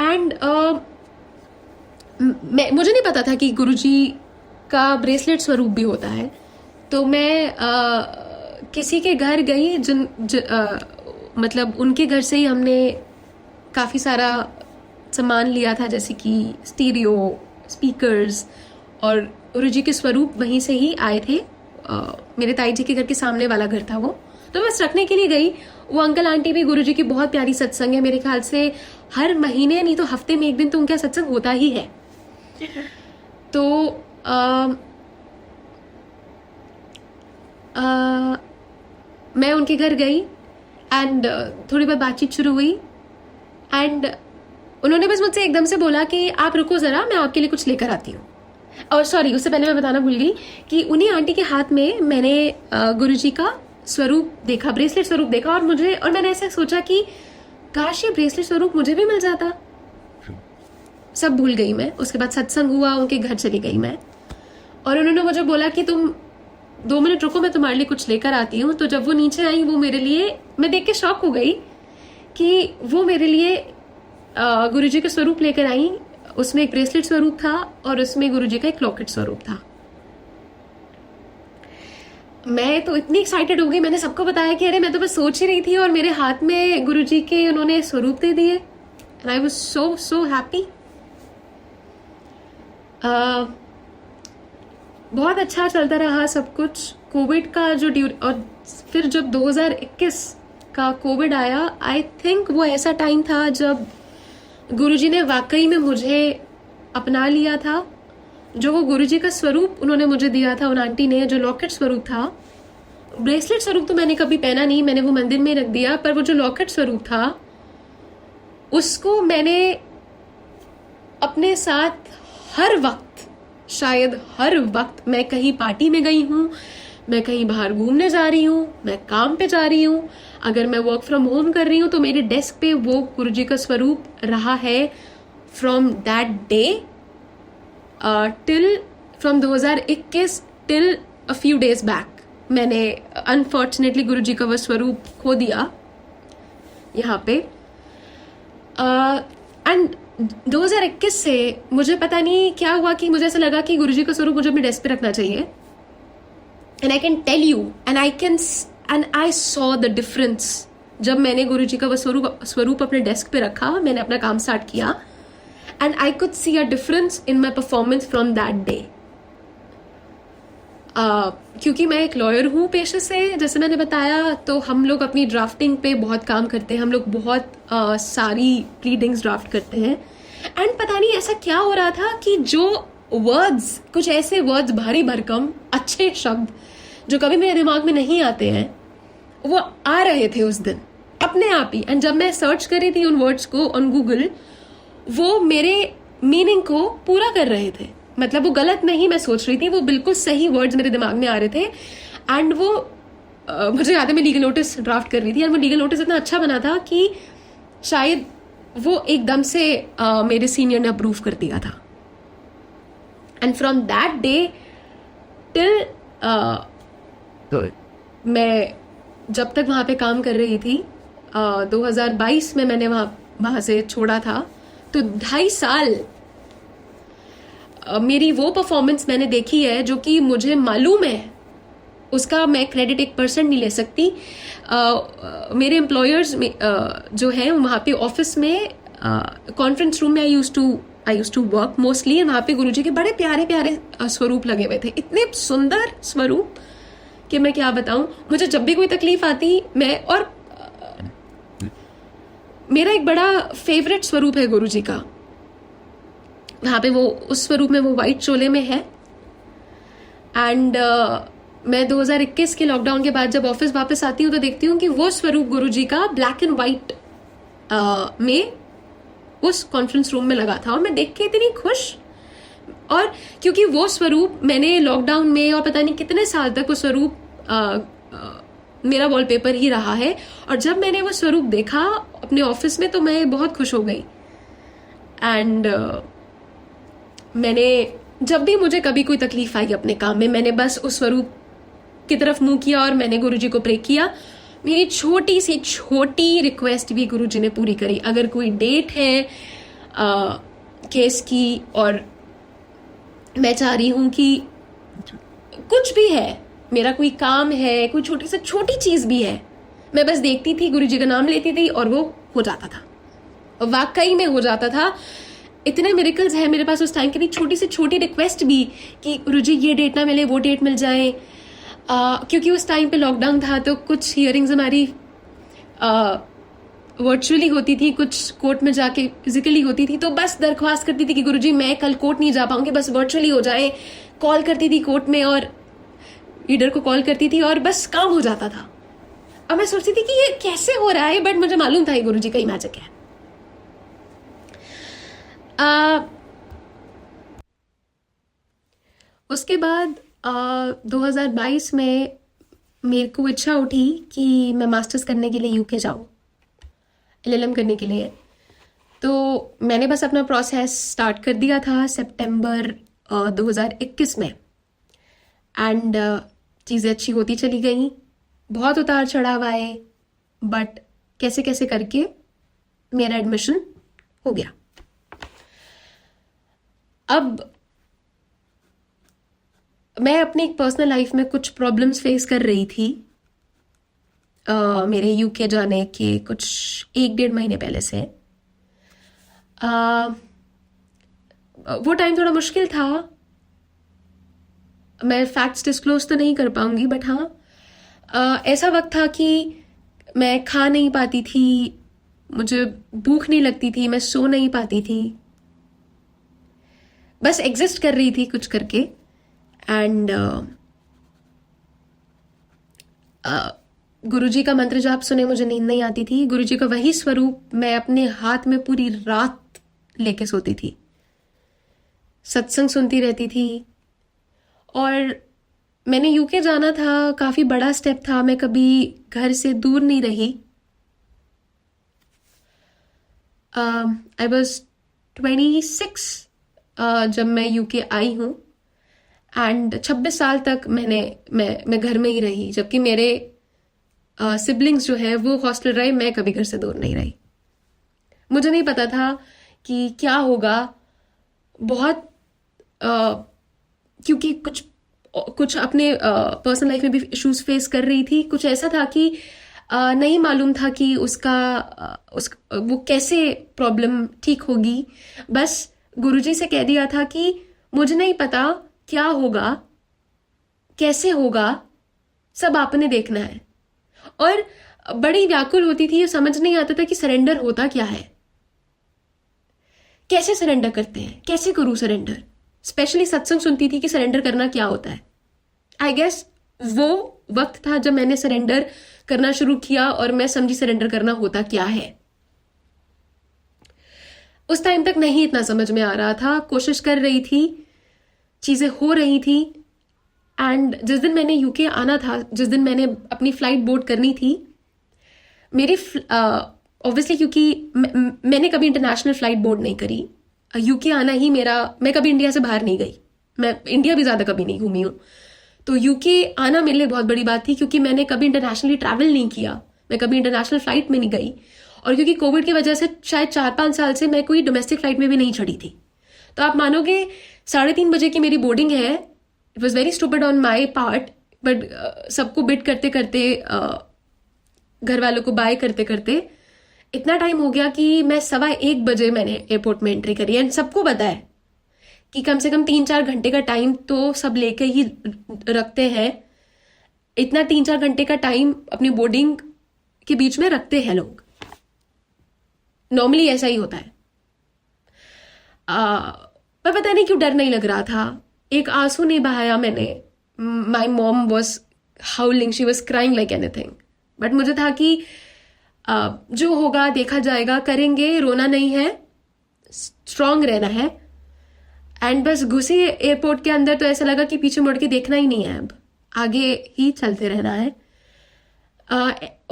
एंड मुझे नहीं पता था कि गुरुजी का ब्रेसलेट स्वरूप भी होता है। तो मैं किसी के घर गई मतलब उनके घर से ही हमने काफ़ी सारा सामान लिया था, जैसे कि स्टीरियो, स्पीकर्स, और गुरुजी के स्वरूप वहीं से ही आए थे। मेरे ताई जी के घर के सामने वाला घर था वो, तो बस रखने के लिए गई। वो अंकल आंटी भी, गुरुजी की बहुत प्यारी सत्संग है, मेरे ख्याल से हर महीने नहीं तो हफ्ते में एक दिन तो उनका सत्संग होता ही है। तो मैं उनके घर गई एंड थोड़ी बहुत बातचीत शुरू हुई एंड उन्होंने बस मुझसे एकदम से बोला कि आप रुको ज़रा, मैं आपके लिए कुछ लेकर आती हूँ। और सॉरी, उससे पहले मैं बताना भूल गई कि उन्हीं आंटी के हाथ में मैंने गुरुजी का स्वरूप देखा, ब्रेसलेट स्वरूप देखा, और मैंने ऐसा सोचा कि काश ये ब्रेसलेट स्वरूप मुझे भी मिल जाता। सब भूल गई मैं। उसके बाद सत्संग हुआ, उनके घर चली गई मैं और उन्होंने मुझे बोला कि तुम 2 मिनट रुको, मैं तुम्हारे लिए कुछ लेकर आती हूँ। तो जब वो नीचे आई, वो मेरे लिए, मैं देख के शॉक हो गई कि वो मेरे लिए गुरुजी का स्वरूप लेकर आई। उसमें एक ब्रेसलेट स्वरूप था और उसमें गुरुजी का एक लॉकेट स्वरूप था। मैं तो इतनी एक्साइटेड हो गई, मैंने सबको बताया कि अरे मैं तो बस सोच ही रही थी और मेरे हाथ में गुरुजी के उन्होंने स्वरूप दे दिए and I was so happy. बहुत अच्छा चलता रहा सब कुछ। कोविड का जो और फिर जब 2021 का कोविड आया, आई थिंक वो ऐसा टाइम था जब गुरुजी ने वाकई में मुझे अपना लिया था। जो वो गुरुजी का स्वरूप उन्होंने मुझे दिया था, उन आंटी ने, जो लॉकेट स्वरूप था, ब्रेसलेट स्वरूप तो मैंने कभी पहना नहीं, मैंने वो मंदिर में रख दिया, पर वो जो लॉकेट स्वरूप था उसको मैंने अपने साथ हर वक्त, शायद हर वक्त, मैं कहीं पार्टी में गई हूँ, मैं कहीं बाहर घूमने जा रही हूँ, मैं काम पे जा रही हूँ, अगर मैं वर्क फ्रॉम होम कर रही हूँ तो मेरे डेस्क पे वो गुरुजी का स्वरूप रहा है from that day till, from 2021 till a few days back. मैंने अनफॉर्चुनेटली गुरुजी का वो स्वरूप खो दिया यहाँ पे एंड 2021 से मुझे पता नहीं क्या हुआ कि मुझे ऐसा लगा कि गुरुजी का स्वरूप मुझे अपने डेस्क पे रखना चाहिए। And I can tell you and I saw the difference. जब मैंने गुरुजी का वो स्वरूप अपने डेस्क पे रखा, मैंने अपना काम स्टार्ट किया and I could see a difference in my performance from that day. क्योंकि मैं एक लॉयर हूँ पेशे से, जैसे मैंने बताया, तो हम लोग अपनी ड्राफ्टिंग पे बहुत काम करते हैं, हम लोग बहुत सारी प्लीडिंग्स ड्राफ्ट करते हैं एंड पता नहीं ऐसा क्या हो रहा था कि जो वर्ड्स, कुछ ऐसे वर्ड्स भारी भरकम अच्छे शब्द जो कभी मेरे दिमाग में नहीं आते हैं, वो आ रहे थे उस दिन अपने आप ही। एंड जब मैं सर्च कर रही थी उन वर्ड्स को ऑन गूगल, वो मेरे मीनिंग को पूरा कर रहे थे। मतलब वो गलत नहीं मैं सोच रही थी, वो बिल्कुल सही वर्ड्स मेरे दिमाग में आ रहे थे। एंड वो मुझे याद है मैं लीगल नोटिस ड्राफ्ट कर रही थी, और वो लीगल नोटिस इतना अच्छा बना था कि शायद वो एकदम से मेरे सीनियर ने अप्रूव कर दिया था। And from that day till मैं जब तक वहाँ पे काम कर रही थी, 2022 में मैंने वहाँ से छोड़ा था, तो 2.5 साल मेरी वो परफॉर्मेंस मैंने देखी है जो कि मुझे मालूम है उसका मैं क्रेडिट 1% नहीं ले सकती। मेरे एम्प्लॉयर्स में जो हैं वहाँ पे ऑफिस में कॉन्फ्रेंस रूम में आई यूज टू वर्क मोस्टली, वहाँ पे गुरुजी के बड़े प्यारे प्यारे स्वरूप लगे हुए थे, इतने सुंदर स्वरूप कि मैं क्या बताऊं। मुझे जब भी कोई तकलीफ आती मैं, और मेरा एक बड़ा फेवरेट स्वरूप है गुरुजी का, वहाँ पे वो उस स्वरूप में वो वाइट चोले में है। एंड मैं 2021 के लॉकडाउन के बाद जब ऑफिस वापस आती हूँ तो देखती हूँ कि वो स्वरूप गुरुजी का ब्लैक एंड वाइट में उस कॉन्फ्रेंस रूम में लगा था, और मैं देख के इतनी खुश। और क्योंकि वो स्वरूप मैंने लॉकडाउन में और पता नहीं कितने साल तक वो स्वरूप मेरा वॉलपेपर ही रहा है, और जब मैंने वो स्वरूप देखा अपने ऑफिस में तो मैं बहुत खुश हो गई। एंड मैंने जब भी मुझे कभी कोई तकलीफ आई अपने काम में, मैंने बस उस स्वरूप की तरफ मुंह किया और मैंने गुरुजी को प्रे किया। मेरी छोटी सी छोटी रिक्वेस्ट भी गुरुजी ने पूरी करी। अगर कोई डेट है केस की और मैं चाह रही हूं कि कुछ भी है, मेरा कोई काम है, कोई छोटी से छोटी चीज भी है, मैं बस देखती थी, गुरुजी का नाम लेती थी और वो हो जाता था, वाकई में हो जाता था। इतने मिरेकल्स हैं मेरे पास उस टाइम के लिए, छोटी से छोटी रिक्वेस्ट भी कि गुरुजी ये डेट ना मिले वो डेट मिल जाए। क्योंकि उस टाइम पे लॉकडाउन था तो कुछ हियरिंग्स हमारी वर्चुअली होती थी, कुछ कोर्ट में जाके फिजिकली होती थी, तो बस दरख्वास्त करती थी कि गुरुजी मैं कल कोर्ट नहीं जा पाऊंगी, बस वर्चुअली हो जाए। कॉल करती थी कोर्ट में और लीडर को कॉल करती थी और बस काम हो जाता था। अब मैं सोचती थी कि ये कैसे हो रहा है, बट मुझे मालूम था ये गुरुजी का ही मैजिक है। उसके बाद 2022 में मेरे को इच्छा उठी कि मैं मास्टर्स करने के लिए यूके जाऊँ, एलएलएम करने के लिए। तो मैंने बस अपना प्रोसेस स्टार्ट कर दिया था सितंबर 2021 में। एंड चीज़ें अच्छी होती चली गई, बहुत उतार चढ़ाव आए, बट कैसे कैसे करके मेरा एडमिशन हो गया। अब मैं अपनी एक पर्सनल लाइफ में कुछ प्रॉब्लम्स फेस कर रही थी मेरे यूके जाने के कुछ 1-1.5 महीने पहले से। वो टाइम थोड़ा मुश्किल था, मैं फैक्ट्स डिस्क्लोज तो नहीं कर पाऊंगी, बट हाँ ऐसा वक्त था कि मैं खा नहीं पाती थी, मुझे भूख नहीं लगती थी, मैं सो नहीं पाती थी, बस एग्जिस्ट कर रही थी कुछ करके। एंड गुरुजी का मंत्र जाप सुने मुझे नींद नहीं आती थी। गुरुजी का वही स्वरूप मैं अपने हाथ में पूरी रात लेके सोती थी, सत्संग सुनती रहती थी। और मैंने यूके जाना था, काफ़ी बड़ा स्टेप था, मैं कभी घर से दूर नहीं रही। आई वॉज 26 जब मैं यूके आई हूँ, एंड 26 साल तक मैं घर में ही रही, जबकि मेरे सिबलिंग्स जो है वो हॉस्टल रहे, मैं कभी घर से दूर नहीं रही। मुझे नहीं पता था कि क्या होगा, बहुत क्योंकि कुछ अपने पर्सनल लाइफ में भी इश्यूज फेस कर रही थी। कुछ ऐसा था कि नहीं मालूम था कि वो कैसे प्रॉब्लम ठीक होगी। बस गुरुजी से कह दिया था कि मुझे नहीं पता क्या होगा, कैसे होगा, सब आपने देखना है। और बड़ी व्याकुल होती थी, समझ नहीं आता था कि सरेंडर होता क्या है, कैसे सरेंडर करते हैं, कैसे करूं सरेंडर। स्पेशली सत्संग सुनती थी कि सरेंडर करना क्या होता है। आई गेस वो वक्त था जब मैंने सरेंडर करना शुरू किया और मैं समझी सरेंडर करना होता क्या है। उस टाइम तक नहीं इतना समझ में आ रहा था, कोशिश कर रही थी, चीज़ें हो रही थी। एंड जिस दिन मैंने यूके आना था, जिस दिन मैंने अपनी फ़्लाइट बोर्ड करनी थी, मेरी ऑब्वियसली क्योंकि मैंने कभी इंटरनेशनल फ़्लाइट बोर्ड नहीं करी, यूके आना ही मेरा, मैं कभी इंडिया से बाहर नहीं गई, मैं इंडिया भी ज़्यादा कभी नहीं घूमी हूँ, तो यूके आना मेरे लिए बहुत बड़ी बात थी क्योंकि मैंने कभी इंटरनेशनली ट्रैवल नहीं किया, मैं कभी इंटरनेशनल फ़्लाइट में नहीं गई, और क्योंकि कोविड की वजह से शायद 4-5 साल से मैं कोई डोमेस्टिक फ़्लाइट में भी नहीं चढ़ी थी। तो आप मानोगे 3:30 बजे की मेरी बोर्डिंग है। It was very stupid on my part, but सबको बिट करते करते, घर वालों को बाय करते करते इतना टाइम हो गया कि मैं 1:15 बजे मैंने एयरपोर्ट में एंट्री करी। एंड सबको पता है कि कम से कम 3-4 घंटे का टाइम तो सब लेके ही रखते हैं, इतना 3-4 घंटे का टाइम अपनी बोर्डिंग के बीच में रखते हैं लोग, नॉर्मली ऐसा ही होता है। पर पता नहीं क्यों डर नहीं लग रहा था, एक आंसू नहीं बहाया मैंने। My mom was हाउलिंग, she was crying like anything, but मुझे था कि जो होगा देखा जाएगा, करेंगे, रोना नहीं है, स्ट्रांग रहना है। एंड बस घुसी एयरपोर्ट के अंदर तो ऐसा लगा कि पीछे मुड़ के देखना ही नहीं है, अब आगे ही चलते रहना है।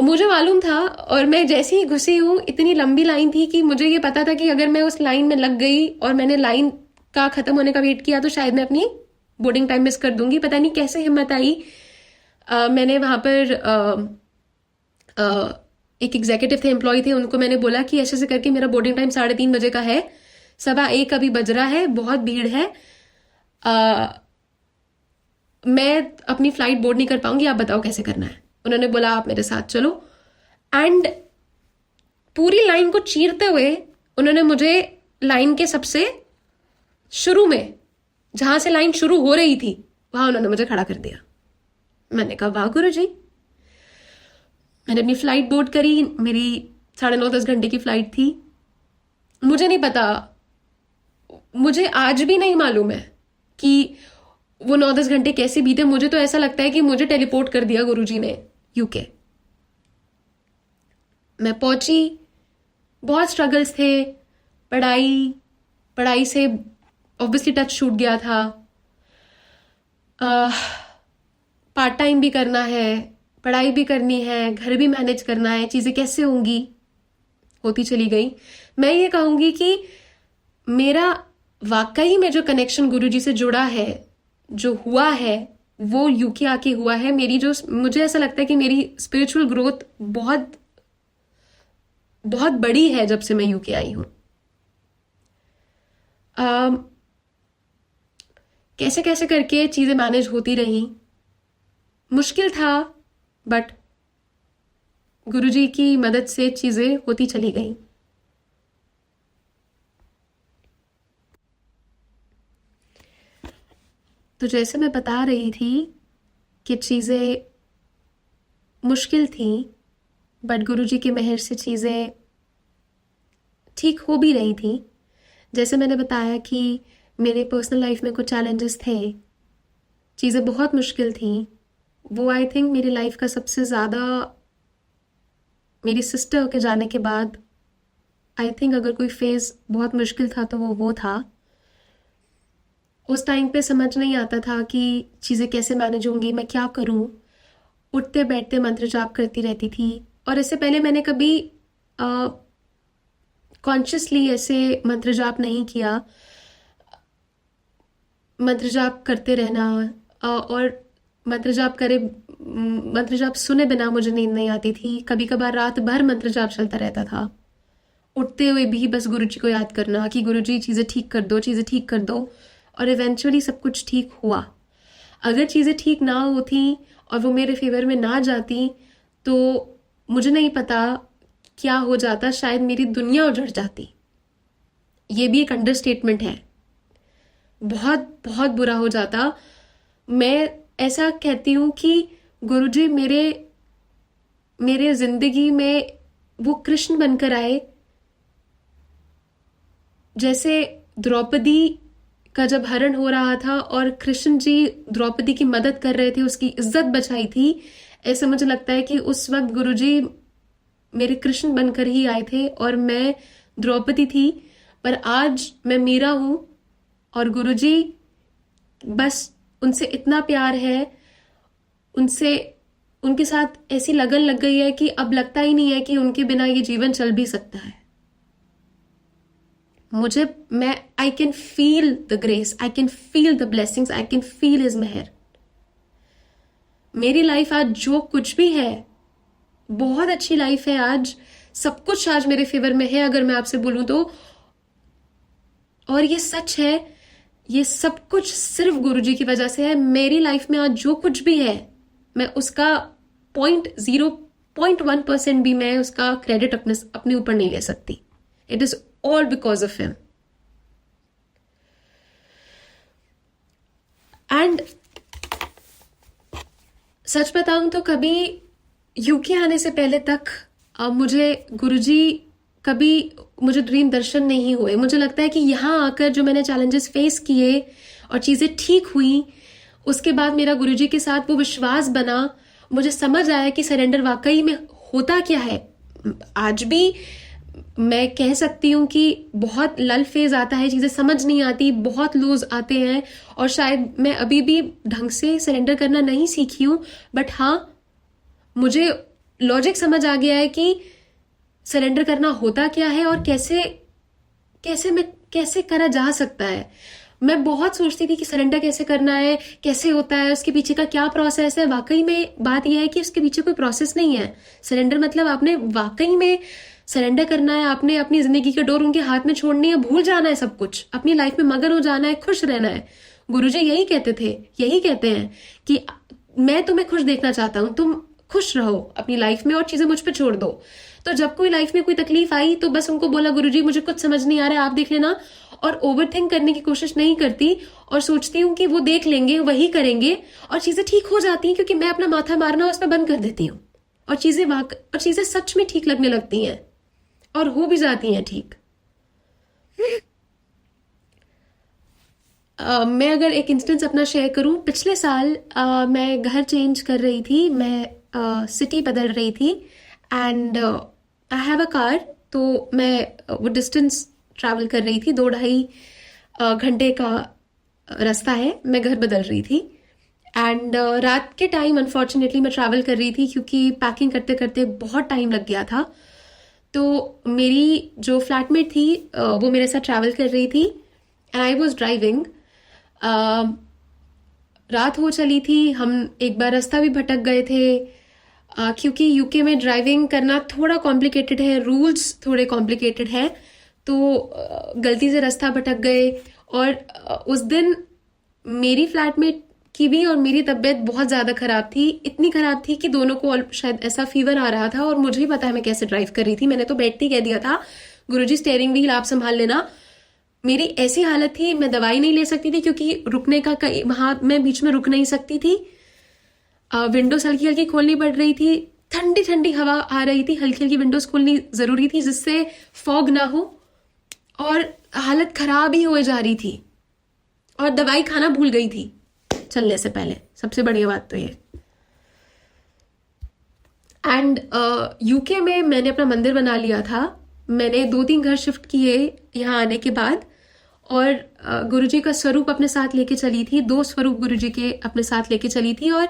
मुझे मालूम था, और मैं जैसे ही घुसी हूँ, इतनी लंबी लाइन थी कि मुझे ये पता था कि अगर मैं उस लाइन में लग गई और मैंने लाइन का ख़त्म होने का वेट किया तो शायद मैं अपनी बोर्डिंग टाइम मिस कर दूंगी। पता नहीं कैसे हिम्मत आई। मैंने वहाँ पर एक एग्जीक्यूटिव थे, एम्प्लॉय थे, उनको मैंने बोला कि ऐसे से करके मेरा बोर्डिंग टाइम 3:30 बजे का है, 1:15 अभी बज रहा है, बहुत भीड़ है, मैं अपनी फ़्लाइट बोर्ड नहीं कर पाऊंगी, आप बताओ कैसे करना है। उन्होंने बोला आप मेरे साथ चलो। एंड पूरी लाइन को चीरते हुए उन्होंने मुझे लाइन के सबसे शुरू में, जहां से लाइन शुरू हो रही थी, वहां उन्होंने मुझे खड़ा कर दिया। मैंने कहा वाह गुरुजी। मैंने अपनी फ़्लाइट बोर्ड करी, मेरी 9:30-10 घंटे की फ़्लाइट थी। मुझे नहीं पता, मुझे आज भी नहीं मालूम है कि वो 9-10 घंटे कैसे बीते। मुझे तो ऐसा लगता है कि मुझे टेलीपोर्ट कर दिया गुरुजी ने यूके। मैं पहुंची, बहुत स्ट्रगल्स थे, पढ़ाई से ऑब्वियसली टच छूट गया था, पार्ट टाइम भी करना है, पढ़ाई भी करनी है, घर भी मैनेज करना है, चीज़ें कैसे होंगी, होती चली गई। मैं ये कहूँगी कि मेरा वाकई में जो कनेक्शन गुरुजी से जुड़ा है, जो हुआ है, वो यूके आके हुआ है। मेरी जो, मुझे ऐसा लगता है कि मेरी स्पिरिचुअल ग्रोथ बहुत बहुत बड़ी है जब से मैं यूके आई हूँ। कैसे कैसे करके चीज़ें मैनेज होती रही, मुश्किल था, बट गुरुजी की मदद से चीज़ें होती चली गई। तो जैसे मैं बता रही थी कि चीज़ें मुश्किल थी, बट गुरुजी की मेहर से चीज़ें ठीक हो भी रही थी। जैसे मैंने बताया कि मेरे पर्सनल लाइफ में कुछ चैलेंजेस थे, चीज़ें बहुत मुश्किल थी। वो आई थिंक मेरी लाइफ का सबसे ज़्यादा, मेरी सिस्टर के जाने के बाद आई थिंक अगर कोई फेज़ बहुत मुश्किल था तो वो था। उस टाइम पे समझ नहीं आता था कि चीज़ें कैसे मैनेज होंगी, मैं क्या करूं। उठते बैठते मंत्र जाप करती रहती थी, और इससे पहले मैंने कभी कॉन्शियसली ऐसे मंत्र जाप नहीं किया। मंत्र जाप करते रहना, और मंत्र जाप सुने बिना मुझे नींद नहीं आती थी। कभी कभार रात भर मंत्र जाप चलता रहता था, उठते हुए भी बस गुरुजी को याद करना कि गुरुजी चीज़ें ठीक कर दो, चीज़ें ठीक कर दो। और इवेंचुअली सब कुछ ठीक हुआ। अगर चीज़ें ठीक ना होती और वो मेरे फेवर में ना जाती तो मुझे नहीं पता क्या हो जाता, शायद मेरी दुनिया उजड़ जाती। ये भी एक अंडरस्टेटमेंट है, बहुत बहुत बुरा हो जाता। मैं ऐसा कहती हूँ कि गुरुजी मेरे जिंदगी में वो कृष्ण बनकर आए। जैसे द्रौपदी का जब हरण हो रहा था और कृष्ण जी द्रौपदी की मदद कर रहे थे, उसकी इज्जत बचाई थी, ऐसे मुझे लगता है कि उस वक्त गुरुजी मेरे कृष्ण बनकर ही आए थे और मैं द्रौपदी थी। पर आज मैं मीरा हूँ और गुरुजी, बस उनसे इतना प्यार है, उनसे उनके साथ ऐसी लगन लग गई है कि अब लगता ही नहीं है कि उनके बिना ये जीवन चल भी सकता है। मैं I can feel the grace, I can feel the blessings, I can feel his मेहर। मेरी लाइफ आज जो कुछ भी है, बहुत अच्छी लाइफ है आज, सब कुछ आज मेरे फेवर में है अगर मैं आपसे बोलूं तो। और ये सच है, ये सब कुछ सिर्फ गुरुजी की वजह से है। मेरी लाइफ में आज जो कुछ भी है, मैं उसका 0.1% भी मैं उसका क्रेडिट अपने ऊपर नहीं ले सकती। It is all because of him. And such बताऊं तो कभी यूके आने से पहले तक मुझे ड्रीम दर्शन नहीं हुए। मुझे लगता है कि यहाँ आकर जो मैंने चैलेंजेस फेस किए और चीज़ें ठीक हुई, उसके बाद मेरा गुरुजी के साथ वो विश्वास बना। मुझे समझ आया कि सरेंडर वाकई में होता क्या है। आज भी मैं कह सकती हूँ कि बहुत लल फेज आता है, चीज़ें समझ नहीं आती, बहुत लूज आते हैं, और शायद मैं अभी भी ढंग से सरेंडर करना नहीं सीखी हूँ। बट हाँ, मुझे लॉजिक समझ आ गया है कि सरेंडर करना होता क्या है और कैसे करा जा सकता है। मैं बहुत सोचती थी कि सरेंडर कैसे करना है, कैसे होता है, उसके पीछे का क्या प्रोसेस है। वाकई में बात यह है कि उसके पीछे कोई प्रोसेस नहीं है। सरेंडर मतलब आपने वाकई में सरेंडर करना है, आपने अपनी जिंदगी के डोर उनके हाथ में छोड़नी है, भूल जाना है सब कुछ, अपनी लाइफ में मगन हो जाना है, खुश रहना है। गुरुजी यही कहते थे, यही कहते हैं कि मैं तुम्हें खुश देखना चाहता हूं, तुम खुश रहो अपनी लाइफ में और चीजें मुझ पे छोड़ दो। तो जब कोई लाइफ में कोई तकलीफ आई तो बस उनको बोला, गुरुजी मुझे कुछ समझ नहीं आ रहा है, आप देख लेना। और ओवर थिंक करने की कोशिश नहीं करती और सोचती हूँ कि वो देख लेंगे, वही करेंगे और चीजें ठीक हो जाती हैं, क्योंकि मैं अपना माथा मारना उसमें बंद कर देती हूँ और चीजें सच में ठीक लगने लगती हैं और हो भी जाती हैं ठीक। मैं अगर एक इंस्टेंस अपना शेयर करूं, पिछले साल मैं घर चेंज कर रही थी, मैं सिटी बदल रही थी and I have a car. तो मैं वो डिस्टेंस ट्रैवल कर रही थी, 2-2.5 घंटे का रास्ता है। मैं घर बदल रही थी एंड रात के टाइम अनफॉर्चुनेटली मैं ट्रैवल कर रही थी, क्योंकि पैकिंग करते करते बहुत टाइम लग गया था। तो मेरी जो फ्लैटमेट थी वो मेरे साथ ट्रैवल कर रही थी एंड आई वॉज ड्राइविंग। रात हो चली थी, हम एक बार रास्ता भी भटक गए थे, क्योंकि यूके में ड्राइविंग करना थोड़ा कॉम्प्लिकेटेड है, रूल्स थोड़े कॉम्प्लिकेटेड है। तो गलती से रास्ता भटक गए और उस दिन मेरी फ्लैटमेट की भी और मेरी तबीयत बहुत ज़्यादा ख़राब थी। इतनी ख़राब थी कि दोनों को शायद ऐसा फीवर आ रहा था और मुझे ही पता है मैं कैसे ड्राइव कर रही थी। मैंने तो बैठते ही कह दिया था, गुरुजी स्टीयरिंग व्हील आप संभाल लेना। मेरी ऐसी हालत थी, मैं दवाई नहीं ले सकती थी, क्योंकि रुकने का वहाँ मैं बीच में रुक नहीं सकती थी। विंडोज हल्की हल्की खोलनी पड़ रही थी, ठंडी ठंडी हवा आ रही थी, हल्की हल्की विंडोज खोलनी ज़रूरी थी जिससे फॉग ना हो, और हालत ख़राब ही हो जा रही थी और दवाई खाना भूल गई थी चलने से पहले। सबसे बढ़िया बात तो ये। एंड यूके में मैंने अपना मंदिर बना लिया था। मैंने 2-3 घर शिफ्ट किए यहाँ आने के बाद, और गुरुजी का स्वरूप अपने साथ लेके चली थी। 2 स्वरूप गुरुजी के अपने साथ लेके चली थी। और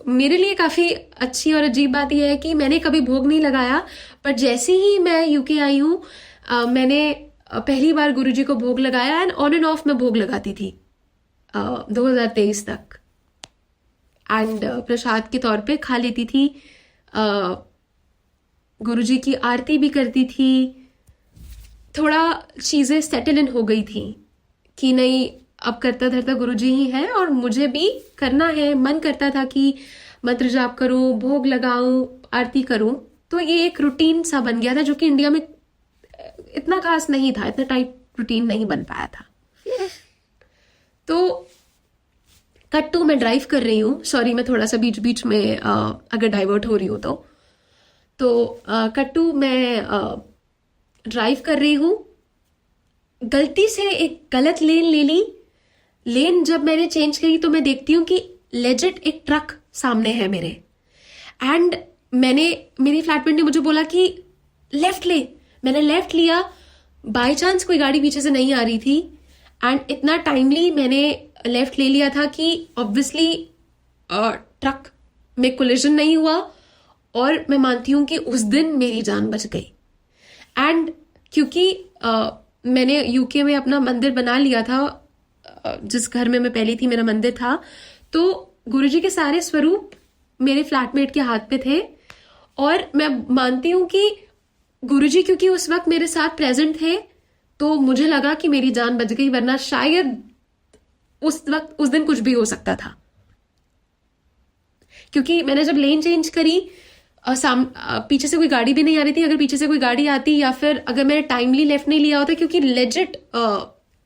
मेरे लिए काफ़ी अच्छी और अजीब बात यह है कि मैंने कभी भोग नहीं लगाया, पर जैसे ही मैं यूके आई हूँ मैंने पहली बार गुरुजी को भोग लगाया एंड ऑन एंड ऑफ मैं भोग लगाती थी 2023 तक। एंड प्रसाद के तौर पे खा लेती थी, गुरुजी की आरती भी करती थी। थोड़ा चीज़ें सेटल इन हो गई थी कि नहीं, अब करता धरता गुरुजी ही है और मुझे भी करना है। मन करता था कि मंत्र जाप करूं, भोग लगाऊं, आरती करूं। तो ये एक रूटीन सा बन गया था, जो कि इंडिया में इतना खास नहीं था, इतना टाइट रूटीन नहीं बन पाया था। तो कट टू मैं ड्राइव कर रही हूँ, सॉरी मैं थोड़ा सा बीच बीच में अगर डाइवर्ट हो रही हूँ तो कट टू मैं ड्राइव कर रही हूँ। गलती से एक गलत लेन ले ली। लेन जब मैंने चेंज करी तो मैं देखती हूँ कि लेजिट एक ट्रक सामने है मेरे, एंड मेरी फ्लैटमेट ने मुझे बोला कि लेफ्ट ले। मैंने लेफ्ट लिया बाय चांस कोई गाड़ी पीछे से नहीं आ रही थी एंड इतना टाइमली मैंने लेफ्ट ले लिया था कि ऑब्वियसली ट्रक में कोलिजन नहीं हुआ और मैं मानती हूँ कि उस दिन मेरी जान बच गई। एंड क्योंकि मैंने यूके में अपना मंदिर बना लिया था, जिस घर में मैं पहली थी मेरा मंदिर था, तो गुरुजी के सारे स्वरूप मेरे फ्लैटमेट के हाथ पे थे और मैं मानती हूँ कि गुरुजी क्योंकि उस वक्त मेरे साथ प्रेजेंट थे तो मुझे लगा कि मेरी जान बच गई, वरना शायद उस वक्त उस दिन कुछ भी हो सकता था। क्योंकि मैंने जब लेन चेंज करी पीछे से कोई गाड़ी भी नहीं आ रही थी। अगर पीछे से कोई गाड़ी आती या फिर अगर मैंने टाइमली लेफ्ट नहीं लिया होता, क्योंकि लेजिट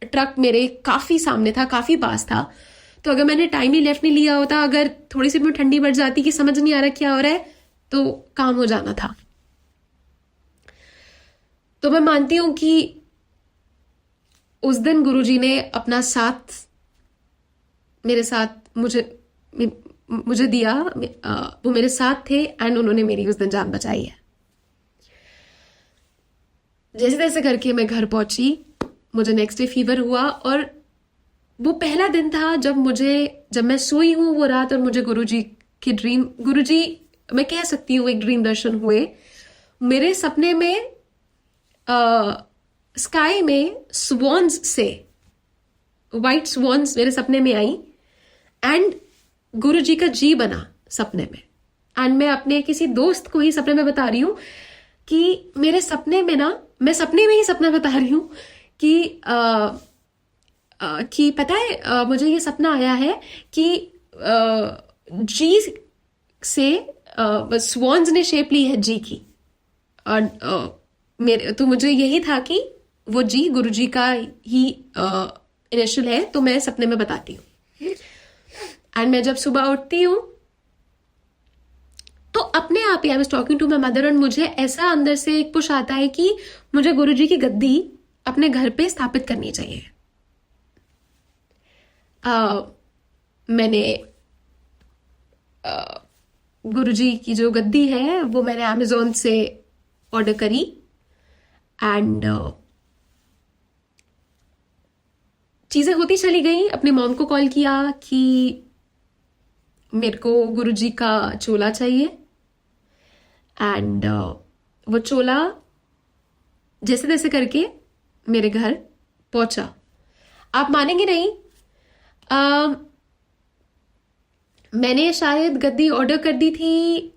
ट्रक मेरे काफी सामने था, काफी पास था, तो अगर मैंने टाइमली लेफ्ट नहीं लिया होता, अगर थोड़ी सी भी ठंडी बढ़ जाती कि समझ नहीं आ रहा क्या हो रहा है, तो काम हो जाना था। तो मैं मानती हूं कि उस दिन गुरुजी ने अपना साथ मेरे साथ मुझे दिया। वो मेरे साथ थे एंड उन्होंने मेरी उस दिन जान बचाई है। जैसे तैसे करके मैं घर पहुंची, मुझे नेक्स्ट डे फीवर हुआ और वो पहला दिन था जब मैं सोई हूं वो रात और मुझे गुरुजी मैं कह सकती हूँ एक ड्रीम दर्शन हुए। मेरे सपने में स्काई में स्वॉन्स से वाइट स्वॉन्स मेरे सपने में आई एंड गुरुजी का जी बना सपने में। एंड मैं अपने किसी दोस्त को ही सपने में बता रही हूं कि मेरे सपने में ना, मैं सपने में ही सपना बता रही हूं कि पता है मुझे ये सपना आया है कि जी से स्वॉन्स ने शेप ली है जी की। और तो मुझे यही था कि वो जी गुरुजी का ही इनिशियल है, तो मैं सपने में बताती हूँ। एंड मैं जब सुबह उठती हूँ तो अपने आप ही I was talking to my mother and मुझे ऐसा अंदर से एक पुश आता है कि मुझे गुरुजी की गद्दी अपने घर पे स्थापित करनी चाहिए। मैंने गुरुजी की जो गद्दी है वो मैंने अमेज़ॉन से ऑर्डर करी एंड चीज़ें होती चली गई। अपनी मॉम को कॉल किया कि मेरे को गुरुजी का चोला चाहिए एंड वो चोला जैसे तैसे करके मेरे घर पहुंचा। आप मानेंगे नहीं, मैंने शायद गद्दी ऑर्डर कर दी थी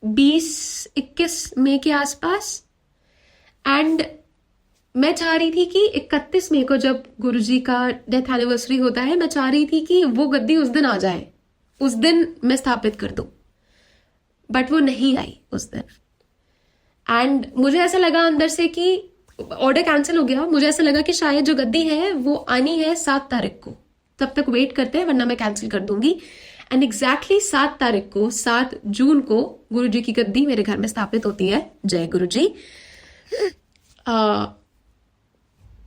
20-21 मई के आसपास एंड मैं चाह रही थी कि 31 मई को जब गुरुजी का डेथ एनिवर्सरी होता है, मैं चाह रही थी कि वो गद्दी उस दिन आ जाए, उस दिन मैं स्थापित कर दूं, बट वो नहीं आई उस दिन। एंड मुझे ऐसा लगा अंदर से कि ऑर्डर कैंसिल हो गया। मुझे ऐसा लगा कि शायद जो गद्दी है वो आनी है 7 तारीख को, तब तक वेट करते हैं वरना मैं कैंसिल कर दूंगी। एंड एग्जैक्टली 7 तारीख को, 7 जून को गुरुजी की गद्दी मेरे घर में स्थापित होती है। जय गुरुजी।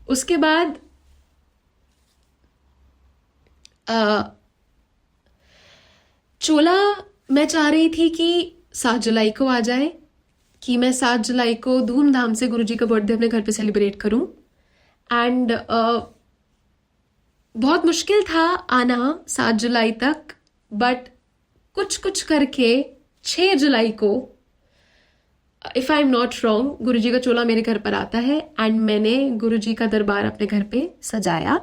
उसके बाद चोला मैं चाह रही थी कि 7 जुलाई को आ जाए, कि मैं 7 जुलाई को धूमधाम से गुरुजी का बर्थडे अपने घर पे सेलिब्रेट करूं। एंड बहुत मुश्किल था आना 7 जुलाई तक, बट कुछ करके 6 जुलाई को, if I am not wrong, Guruji का चोला मेरे घर पर आता है एंड मैंने गुरुजी का दरबार अपने घर पे सजाया।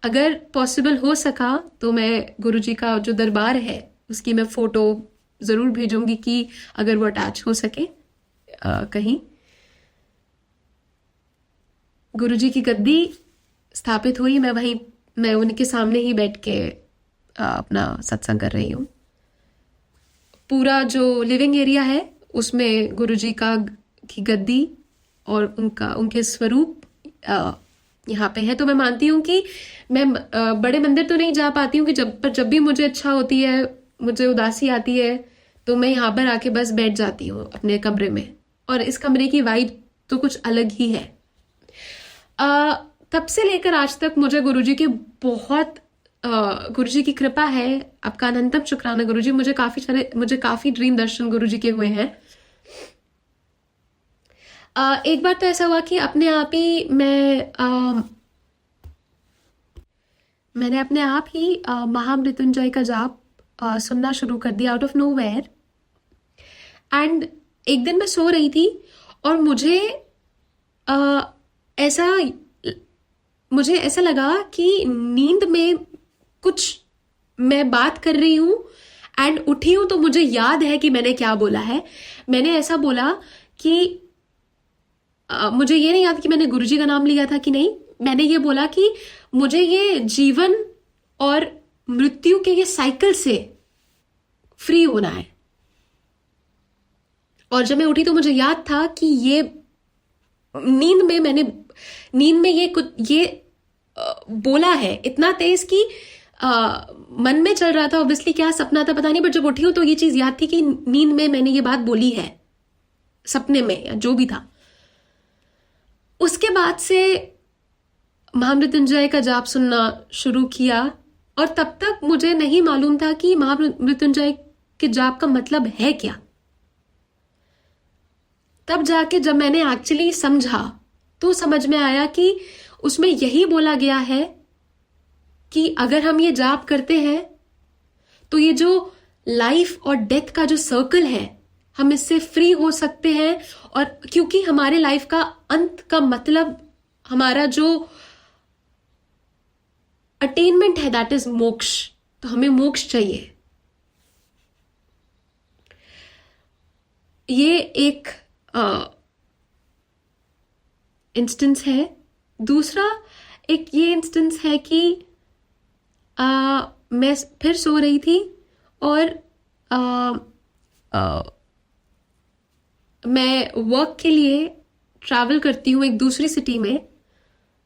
अगर पॉसिबल हो सका तो मैं गुरुजी का जो दरबार है उसकी मैं फोटो जरूर भेजूंगी कि अगर वो अटैच हो सके कहीं। गुरुजी की गद्दी स्थापित हुई, मैं उनके सामने ही बैठ के अपना सत्संग कर रही हूँ। पूरा जो लिविंग एरिया है उसमें गुरुजी की गद्दी और उनके स्वरूप यहाँ पे है। तो मैं मानती हूँ कि मैं बड़े मंदिर तो नहीं जा पाती हूँ कि जब भी मुझे अच्छा होती है, मुझे उदासी आती है, तो मैं यहाँ पर आके बस बैठ जाती हूँ अपने कमरे में, और इस कमरे की वाइब तो कुछ अलग ही है। तब से लेकर आज तक मुझे गुरुजी के गुरुजी की कृपा है। आपका अनंतम शुक्राना गुरुजी। मुझे काफी ड्रीम दर्शन गुरुजी के हुए हैं। एक बार तो ऐसा हुआ कि अपने आप ही मैंने अपने आप ही महामृत्युंजय का जाप सुनना शुरू कर दिया आउट ऑफ नोवेयर। एंड एक दिन मैं सो रही थी और अ, ऐसा मुझे ऐसा लगा कि नींद में कुछ मैं बात कर रही हूँ एंड उठी हूँ, तो मुझे याद है कि मैंने क्या बोला है। मैंने ऐसा बोला कि मुझे ये नहीं याद कि मैंने गुरुजी का नाम लिया था कि नहीं। मैंने ये बोला कि मुझे ये जीवन और मृत्यु के ये साइकिल से फ्री होना है। और जब मैं उठी तो मुझे याद था कि ये नींद में ये बोला है इतना तेज कि मन में चल रहा था, ऑब्वियसली क्या सपना था पता नहीं, बट जब उठी हूं तो ये चीज याद थी कि नींद में मैंने ये बात बोली है, सपने में या जो भी था। उसके बाद से महामृत्युंजय का जाप सुनना शुरू किया और तब तक मुझे नहीं मालूम था कि महामृत्युंजय के जाप का मतलब है क्या। तब जाके जब मैंने एक्चुअली समझा तो समझ में आया कि उसमें यही बोला गया है कि अगर हम ये जाप करते हैं तो ये जो लाइफ और डेथ का जो सर्कल है हम इससे फ्री हो सकते हैं। और क्योंकि हमारे लाइफ का अंत का मतलब हमारा जो अटेनमेंट है दैट इज मोक्ष, तो हमें मोक्ष चाहिए। ये एक इंस्टेंस है। दूसरा एक ये इंस्टेंस है कि मैं फिर सो रही थी और मैं वर्क के लिए ट्रैवल करती हूँ एक दूसरी सिटी में।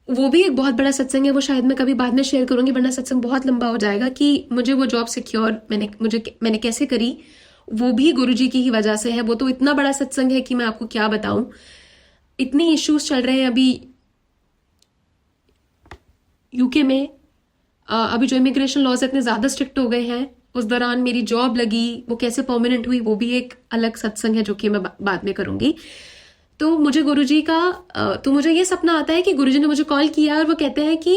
वो भी एक बहुत बड़ा सत्संग है, वो शायद मैं कभी बाद में शेयर करूंगी वरना सत्संग बहुत लंबा हो जाएगा। कि मुझे वो जॉब सिक्योर मैंने कैसे करी, वो भी गुरुजी की ही वजह से है। वो तो इतना बड़ा सत्संग है कि मैं आपको क्या बताऊं। इतनी इश्यूज चल रहे हैं अभी यूके में। अभी जो इमिग्रेशन लॉज इतने ज्यादा स्ट्रिक्ट हो गए हैं, उस दौरान मेरी जॉब लगी, वो कैसे परमानेंट हुई, वो भी एक अलग सत्संग है जो कि मैं बाद में करूंगी। तो मुझे गुरुजी का तो मुझे ये सपना आता है कि गुरुजी ने मुझे कॉल किया और वो कहते हैं कि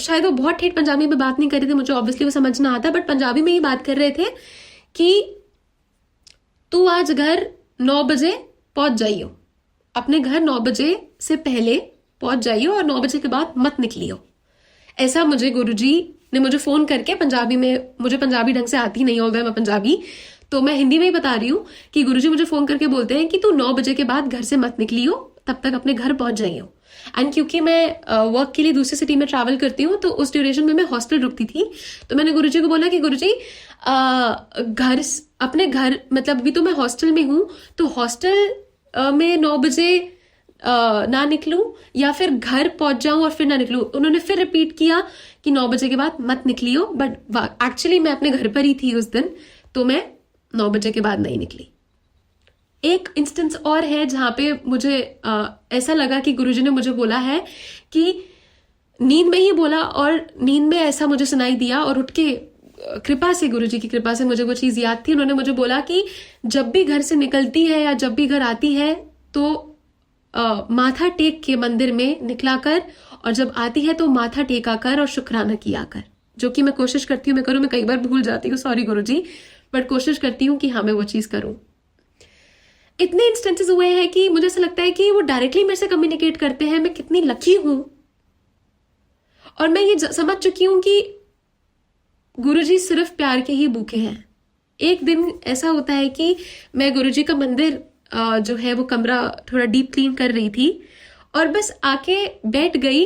शायद वो बहुत ठेठ पंजाबी में बात नहीं कर रहे थे, मुझे ऑब्वियसली वो समझ ना आता, बट पंजाबी में ही बात कर रहे थे कि तू आज घर 9 बजे पहुंच जाइयो, अपने घर 9 बजे से पहले पहुंच जाइयो और 9 बजे के बाद मत निकलियो। ऐसा मुझे गुरुजी ने मुझे फोन करके पंजाबी में, मुझे पंजाबी ढंग से आती नहीं, ऑल्दो मैं पंजाबी, तो मैं हिंदी में ही बता रही हूँ कि गुरुजी मुझे फोन करके बोलते हैं कि तू 9 बजे के बाद घर से मत निकलियो, तब तक अपने घर पहुंच जाइयो। एंड क्योंकि मैं वर्क के लिए दूसरी सिटी में ट्रैवल करती हूँ तो उस ड्यूरेशन में मैं हॉस्टल रुकती थी। तो मैंने गुरुजी को बोला कि गुरुजी अपने घर मतलब अभी तो मैं हॉस्टल में हूँ, तो हॉस्टल में 9 बजे ना निकलूं या फिर घर पहुंच जाऊं और फिर ना निकलूं। उन्होंने फिर रिपीट किया कि 9 बजे के बाद मत निकलियो, बट एक्चुअली मैं अपने घर पर ही थी उस दिन, तो मैं 9 बजे के बाद नहीं निकली। एक इंस्टेंस और है जहां पे मुझे ऐसा लगा कि गुरुजी ने मुझे बोला है कि नींद में ही बोला और नींद में ऐसा मुझे सुनाई दिया और उठ के कृपा से, गुरुजी की कृपा से मुझे वो चीज याद थी। उन्होंने मुझे बोला कि जब भी घर से निकलती है या जब भी घर आती है तो माथा टेक के मंदिर में निकला कर, और जब आती है तो माथा टेका कर और शुक्राना किया कर। जो कि मैं कोशिश करती हूँ मैं करूँ, मैं कई बार भूल जाती हूँ, सॉरी गुरुजी, बट कोशिश करती हूँ कि हाँ मैं वो चीज करूँ। इतने इंस्टेंसेस हुए हैं कि मुझे ऐसा लगता है कि वो डायरेक्टली मेरे से कम्युनिकेट करते हैं। मैं कितनी लकी हूं और मैं ये समझ चुकी हूं कि गुरुजी सिर्फ प्यार के ही भूखे हैं। एक दिन ऐसा होता है कि मैं गुरुजी का मंदिर जो है वो कमरा थोड़ा डीप क्लीन कर रही थी और बस आके बैठ गई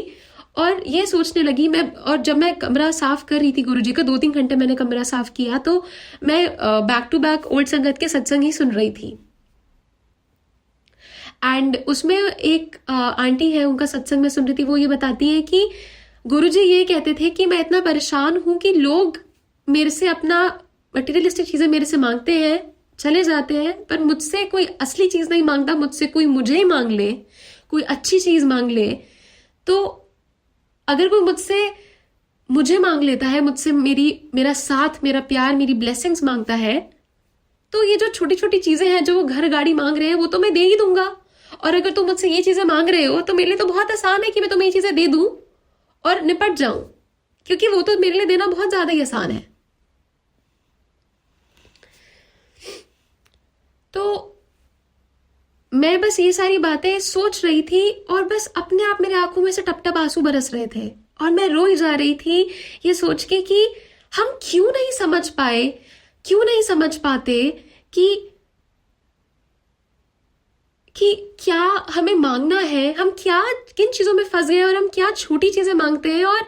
और ये सोचने लगी और जब मैं कमरा साफ कर रही थी गुरुजी का, 2-3 घंटे मैंने कमरा साफ किया, तो मैं बैक टू बैक ओल्ड संगत के सत्संग ही सुन रही थी। एंड उसमें एक आंटी है, उनका सत्संग में सुन रही थी, वो ये बताती है कि गुरुजी ये कहते थे कि मैं इतना परेशान हूं कि लोग मेरे से अपना मटेरियलिस्टिक चीजें मेरे से मांगते हैं, चले जाते हैं, पर मुझसे कोई असली चीज नहीं मांगता। मुझसे कोई मुझे ही मांग ले, कोई अच्छी चीज मांग ले, तो अगर कोई मुझे मांग लेता है, मुझसे मेरा साथ, मेरा प्यार, मेरी ब्लेसिंग्स मांगता है, तो ये जो छोटी छोटी चीजें हैं जो वो घर गाड़ी मांग रहे हैं वो तो मैं दे ही दूंगा। और अगर तुम मुझसे ये चीजें मांग रहे हो तो मेरे लिए तो बहुत आसान है कि मैं तुम्हें ये चीजें दे दूं और निपट जाऊं, क्योंकि वो तो मेरे लिए देना बहुत ज्यादा ही आसान है। तो मैं बस ये सारी बातें सोच रही थी और बस अपने आप मेरे आंखों में से टप टप आंसू बरस रहे थे और मैं रोई जा रही थी ये सोच के कि हम क्यों नहीं समझ पाए, क्यों नहीं समझ पाते कि क्या हमें मांगना है, हम क्या किन चीजों में फंस गए और हम क्या छोटी चीजें मांगते हैं। और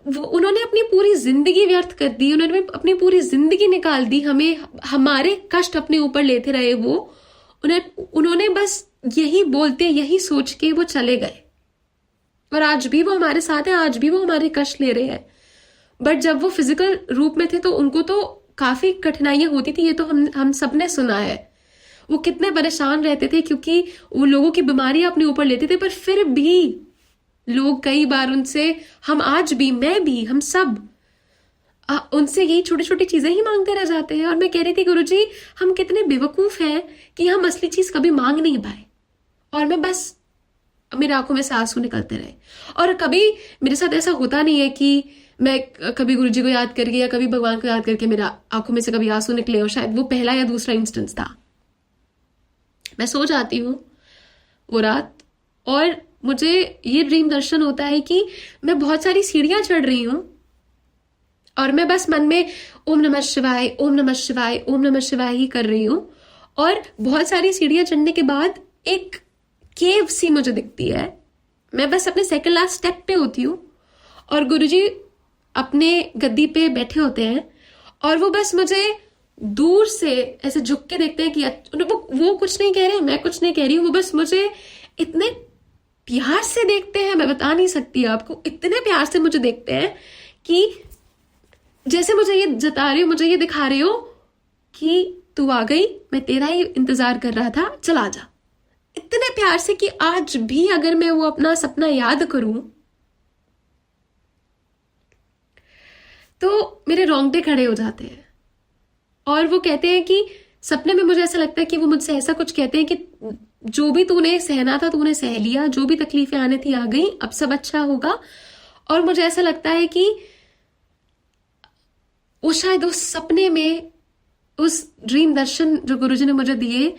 उन्होंने अपनी पूरी जिंदगी व्यर्थ कर दी, उन्होंने अपनी पूरी जिंदगी निकाल दी, हमें हमारे कष्ट अपने ऊपर लेते रहे। वो उन्होंने बस यही बोलते, यही सोच के वो चले गए और आज भी वो हमारे साथ हैं, आज भी वो हमारे कष्ट ले रहे हैं। बट जब वो फिजिकल रूप में थे तो उनको तो काफी कठिनाइयां होती थी, ये तो हम सबने सुना है। वो कितने परेशान रहते थे क्योंकि वो लोगों की बीमारियां अपने ऊपर लेते थे, पर फिर भी लोग कई बार उनसे, हम आज भी, मैं भी, हम सब उनसे यही छोटी छोटी चीजें ही मांगते रह जाते हैं। और मैं कह रही थी गुरुजी हम कितने बेवकूफ हैं कि हम असली चीज कभी मांग नहीं पाए। और मैं बस, मेरे आंखों में से आंसू निकलते रहे। और कभी मेरे साथ ऐसा होता नहीं है कि मैं कभी गुरुजी को याद करके या कभी भगवान को याद करके मेरा आंखों में से कभी आंसू निकले, और शायद वो पहला या दूसरा इंस्टेंस था। मैं सो जाती हूँ वो रात और मुझे ये ड्रीम दर्शन होता है कि मैं बहुत सारी सीढ़ियां चढ़ रही हूँ और मैं बस मन में ओम नमः शिवाय, ओम नमः शिवाय, ओम नमः शिवाय ही कर रही हूँ। और बहुत सारी सीढ़ियां चढ़ने के बाद एक केव सी मुझे दिखती है। मैं बस अपने सेकंड लास्ट स्टेप पे होती हूँ और गुरुजी अपने गद्दी पे बैठे होते हैं और वो बस मुझे दूर से ऐसे झुक के देखते हैं कि वो कुछ नहीं कह रहे, मैं कुछ नहीं कह रही हूँ। वो बस मुझे इतने प्यार से देखते हैं, मैं बता नहीं सकती आपको, इतने प्यार से मुझे देखते हैं कि जैसे मुझे ये जता रही हो, मुझे ये दिखा रहे हो कि तू आ गई, मैं तेरा ही इंतजार कर रहा था, चला जा। इतने प्यार से कि आज भी अगर मैं वो अपना सपना याद करूं तो मेरे रोंगटे खड़े हो जाते हैं। और वो कहते हैं कि सपने में मुझे ऐसा लगता है कि वो मुझसे ऐसा कुछ कहते हैं कि जो भी तूने सहना था तूने सह लिया, जो भी तकलीफें आने थी आ गई, अब सब अच्छा होगा। और मुझे ऐसा लगता है कि वो शायद उस सपने में, उस ड्रीम दर्शन जो गुरुजी ने मुझे दिए,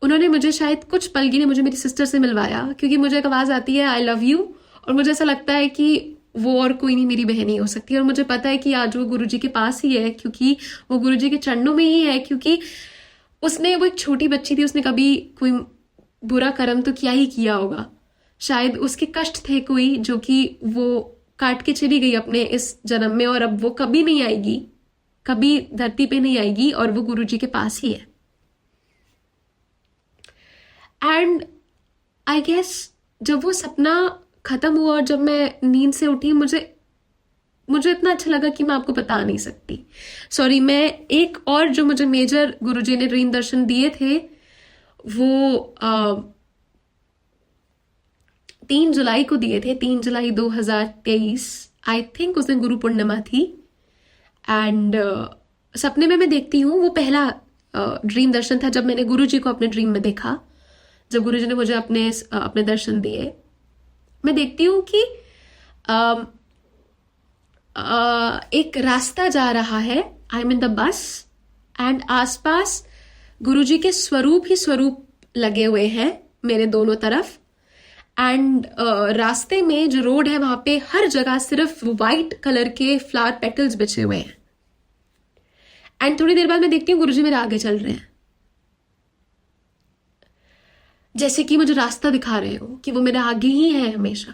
उन्होंने मुझे शायद कुछ पल के लिए मुझे मेरी सिस्टर से मिलवाया, क्योंकि मुझे एक आवाज आती है आई लव यू, और मुझे ऐसा लगता है कि वो और कोई नहीं मेरी बहन ही हो सकती। और मुझे पता है कि आज वो गुरुजी के पास ही है, क्योंकि वो गुरुजी के चरणों में ही है, क्योंकि उसने, वो एक छोटी बच्ची थी, उसने कभी कोई बुरा कर्म तो क्या ही किया होगा, शायद उसके कष्ट थे कोई जो कि वो काट के चली गई अपने इस जन्म में, और अब वो कभी नहीं आएगी, कभी धरती पे नहीं आएगी, और वो गुरुजी के पास ही है। एंड आई गेस जब वो सपना खत्म हुआ और जब मैं नींद से उठी, मुझे इतना अच्छा लगा कि मैं आपको बता नहीं सकती। सॉरी, मैं एक और जो मुझे मेजर गुरुजी ने ड्रीम दर्शन दिए थे वो 3 जुलाई को दिए थे, 3 जुलाई 2023, आई थिंक उस दिन गुरु पूर्णिमा थी। एंड सपने में मैं देखती हूँ, वो पहला ड्रीम दर्शन था जब मैंने गुरुजी को अपने ड्रीम में देखा, जब गुरुजी ने मुझे अपने दर्शन दिए। मैं देखती हूँ कि एक रास्ता जा रहा है, I am in the bus, and आसपास गुरुजी के स्वरूप ही स्वरूप लगे हुए हैं मेरे दोनों तरफ। एंड रास्ते में जो रोड है वहां पे हर जगह सिर्फ वाइट कलर के फ्लावर पेटल्स बिछे हुए हैं। एंड थोड़ी देर बाद मैं देखती हूँ गुरुजी मेरे आगे चल रहे हैं, जैसे कि मुझे रास्ता दिखा रहे हो, कि वो मेरे आगे ही है हमेशा।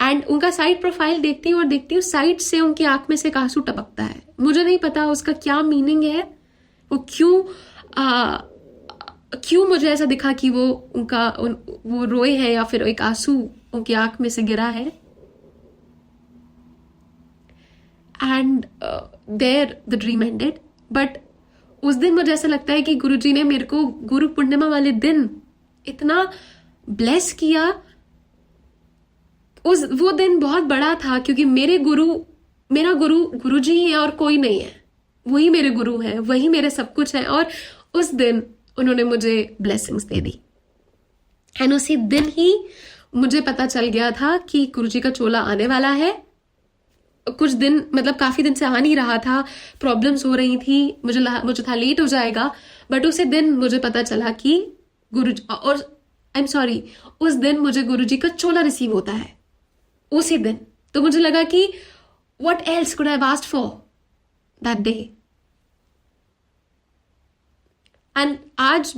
एंड उनका साइड प्रोफाइल देखती हूँ और देखती हूँ साइड से उनकी आंख में से एक आंसू टपकता है। मुझे नहीं पता उसका क्या मीनिंग है, वो क्यों मुझे ऐसा दिखा कि वो रोए है या फिर एक आंसू उनकी आंख में से गिरा है। And there the dream ended. But उस दिन मुझे ऐसा लगता है कि गुरुजी ने मेरे को गुरु पूर्णिमा वाले दिन इतना ब्लेस किया। वो दिन बहुत बड़ा था, क्योंकि मेरा गुरु गुरुजी ही है और कोई नहीं है, वही मेरे गुरु हैं, वही मेरे सब कुछ है। और उस दिन उन्होंने मुझे ब्लेसिंग्स दे दी। एंड उसी दिन ही मुझे पता चल गया था कि गुरुजी का चोला आने वाला है। कुछ दिन मतलब काफी दिन से आ नहीं रहा था, प्रॉब्लम्स हो रही थी, मुझे था लेट हो जाएगा, बट उसी दिन मुझे पता चला कि गुरु और आई एम सॉरी उस दिन मुझे गुरुजी का चोला रिसीव होता है उसी दिन। तो मुझे लगा कि what else could I have asked for that day. And आज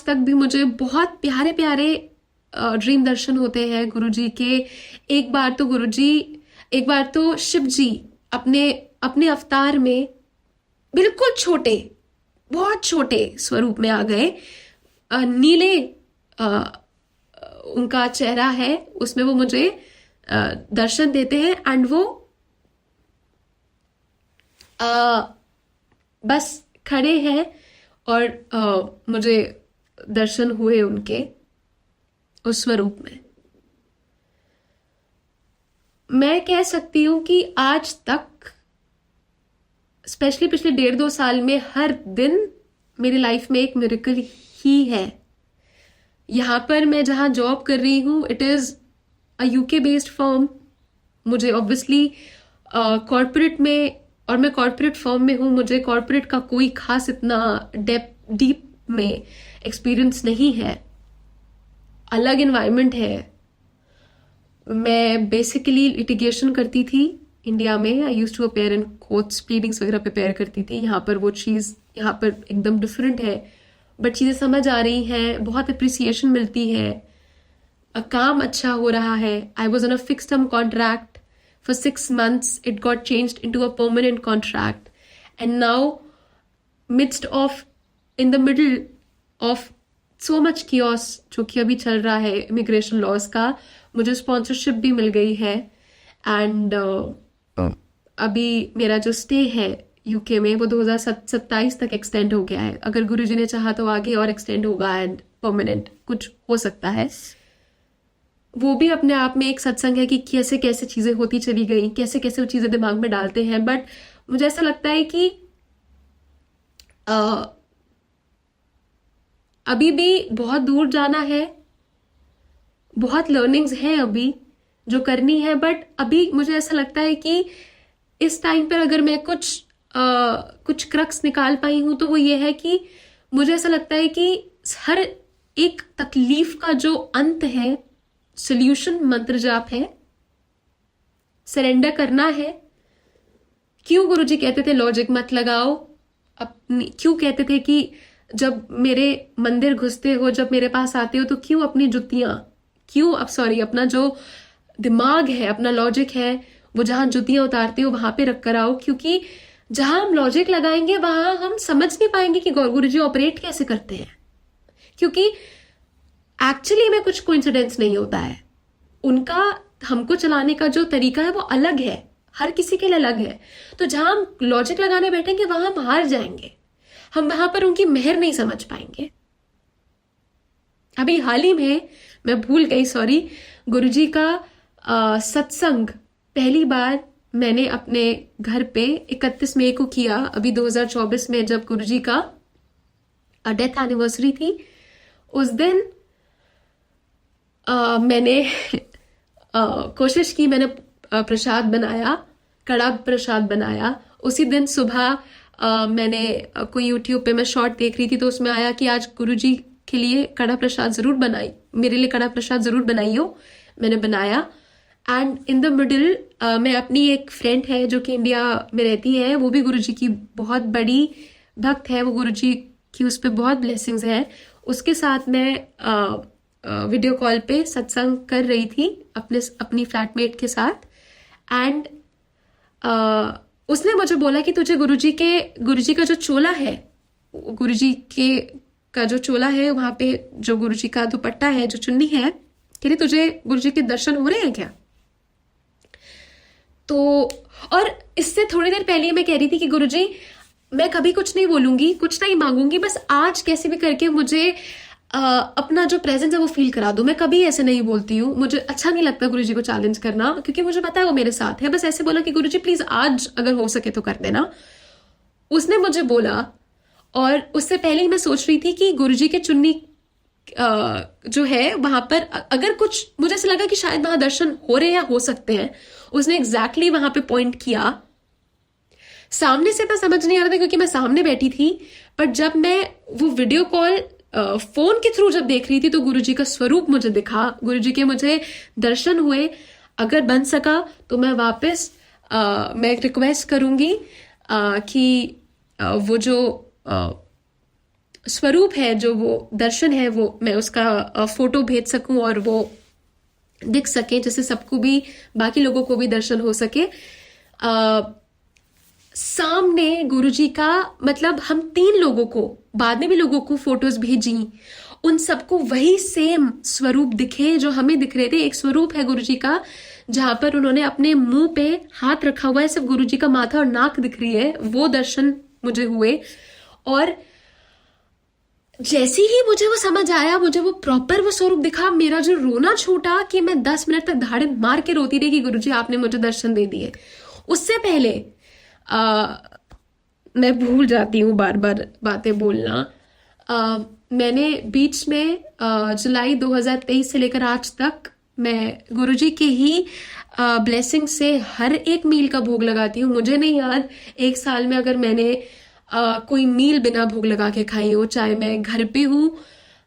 तक भी मुझे बहुत प्यारे प्यारे ड्रीम दर्शन होते हैं गुरुजी के। एक बार तो शिव जी अपने अपने अवतार में बिल्कुल छोटे, बहुत छोटे स्वरूप में आ गए। नीले उनका चेहरा है, उसमें वो मुझे दर्शन देते हैं एंड वो बस खड़े हैं और मुझे दर्शन हुए उनके उस स्वरूप में। मैं कह सकती हूं कि आज तक स्पेशली पिछले 1.5-2 साल में हर दिन मेरी लाइफ में एक मिरेकल ही है। यहाँ पर मैं जहाँ जॉब कर रही हूँ it is a UK based firm. मुझे ऑब्वियसली कॉर्पोरेट में, और मैं कॉर्पोरेट फर्म में हूँ, मुझे कॉर्पोरेट का कोई खास इतना डीप में एक्सपीरियंस नहीं है, अलग इन्वायरमेंट है। मैं बेसिकली लिटिगेशन करती थी इंडिया में। I used to appear in courts, pleadings वगैरह प्रिपेयर करती थी। यहाँ पर वो चीज़ यहाँ पर एकदम डिफरेंट है, बट चीज़ें समझ आ रही हैं, बहुत अप्रिसिएशन मिलती है, काम अच्छा हो रहा है। I was on a fix term contract for 6 months. It got changed into a permanent contract, and now in the middle of so much chaos जो कि अभी चल रहा है इमिग्रेशन लॉज का, मुझे स्पॉन्सरशिप भी मिल गई है। एंड अभी मेरा जो स्टे है यूके में वो 2027 तक एक्सटेंड हो गया है। अगर गुरुजी ने चाहा तो आगे और एक्सटेंड होगा एंड परमानेंट कुछ हो सकता है। वो भी अपने आप में एक सत्संग है कि कैसे कैसे चीज़ें होती चली गई, कैसे कैसे वो चीज़ें दिमाग में डालते हैं। बट मुझे ऐसा लगता है कि अभी भी बहुत दूर जाना है, बहुत लर्निंग्स हैं अभी जो करनी है। बट अभी मुझे ऐसा लगता है कि इस टाइम पर अगर मैं कुछ क्रक्स निकाल पाई हूँ तो वो ये है कि मुझे ऐसा लगता है कि हर एक तकलीफ का जो अंत है, सोल्यूशन मंत्र जाप है, सरेंडर करना है। क्यों गुरुजी कहते थे लॉजिक मत लगाओ अपनी, क्यों कहते थे कि जब मेरे मंदिर घुसते हो, जब मेरे पास आते हो तो क्यों अपनी जुतियां, अपना जो दिमाग है, अपना लॉजिक है, वो जहां जुतियां उतारते हो वहां पे रख कर आओ। क्योंकि जहां हम लॉजिक लगाएंगे वहां हम समझ नहीं पाएंगे कि गुरुजी ऑपरेट कैसे करते हैं। क्योंकि एक्चुअली में कुछ कोइंसिडेंस नहीं होता है, उनका हमको चलाने का जो तरीका है वो अलग है, हर किसी के लिए अलग है। तो जहां हम लॉजिक लगाने बैठेंगे वहां हम हार जाएंगे, हम वहां पर उनकी मेहर नहीं समझ पाएंगे। अभी हाल ही में मैं भूल गई, सॉरी, गुरुजी का सत्संग पहली बार मैंने अपने घर पे 31 मई को किया, अभी 2024 में, जब गुरुजी का डेथ एनिवर्सरी थी। उस दिन मैंने कोशिश की, मैंने प्रसाद बनाया, कड़ा प्रसाद बनाया। उसी दिन सुबह मैंने कोई यूट्यूब पे मैं शॉर्ट देख रही थी तो उसमें आया कि आज गुरुजी के लिए कड़ा प्रसाद ज़रूर बनाई, मेरे लिए कड़ा प्रसाद ज़रूर बनाइयो। मैंने बनाया एंड इन द मिडिल मैं अपनी एक फ्रेंड है जो कि इंडिया में रहती है, वो भी गुरुजी की बहुत बड़ी भक्त है, वो गुरुजी की उस पर बहुत ब्लेसिंग्स हैं। उसके साथ मैं वीडियो कॉल पे सत्संग कर रही थी अपनी फ्लैटमेट के साथ। एंड उसने मुझे बोला कि तुझे गुरुजी का जो चोला है, गुरुजी का जो चोला है, वहां पे जो गुरुजी का दुपट्टा है, जो चुन्नी है, कह रही तुझे गुरुजी के दर्शन हो रहे हैं क्या? तो और इससे थोड़ी देर पहले मैं कह रही थी कि गुरुजी मैं कभी कुछ नहीं बोलूंगी, कुछ नहीं मांगूंगी, बस आज कैसे भी करके मुझे अपना जो प्रेजेंस है वो फील करा दो। मैं कभी ऐसे नहीं बोलती हूँ, मुझे अच्छा नहीं लगता गुरुजी को चैलेंज करना, क्योंकि मुझे पता है वो मेरे साथ है। बस ऐसे बोला कि गुरुजी प्लीज आज अगर हो सके तो कर देना। उसने मुझे बोला, और उससे पहले ही मैं सोच रही थी कि गुरुजी के चुन्नी जो है वहां पर अगर कुछ मुझे ऐसा लगा कि शायद वहां दर्शन हो रहे या हो सकते हैं, उसने एग्जैक्टली वहां पे पॉइंट किया। सामने से तो समझ नहीं आ रहा था क्योंकि मैं सामने बैठी थी, बट जब मैं वो वीडियो कॉल फोन के थ्रू जब देख रही थी तो गुरुजी का स्वरूप मुझे दिखा, गुरुजी के मुझे दर्शन हुए। अगर बन सका तो मैं वापस मैं रिक्वेस्ट करूंगी कि वो जो स्वरूप है, जो वो दर्शन है, वो मैं उसका फोटो भेज सकूं और वो दिख सके, जिससे सबको भी, बाकी लोगों को भी दर्शन हो सके। सामने गुरुजी का, मतलब हम 3 लोगों को, बाद में भी लोगों को फोटोज भेजी, उन सबको वही सेम स्वरूप दिखे जो हमें दिख रहे थे। एक स्वरूप है गुरुजी का जहां पर उन्होंने अपने मुंह पे हाथ रखा हुआ है, सिर्फ गुरुजी का माथा और नाक दिख रही है, वो दर्शन मुझे हुए। और जैसे ही मुझे वो समझ आया, मुझे वो प्रॉपर वो स्वरूप दिखा, मेरा जो रोना छूटा कि मैं 10 मिनट तक धाड़े मार के रोती रही कि गुरुजी आपने मुझे दर्शन दे दिए। उससे पहले मैं भूल जाती हूँ बार बार बातें बोलना। मैंने बीच में जुलाई 2023 से लेकर आज तक मैं गुरुजी के ही ब्लेसिंग से हर एक मील का भोग लगाती हूँ। मुझे नहीं याद एक साल में अगर मैंने कोई मील बिना भोग लगा के खाई हो। चाहे मैं घर पे हूँ,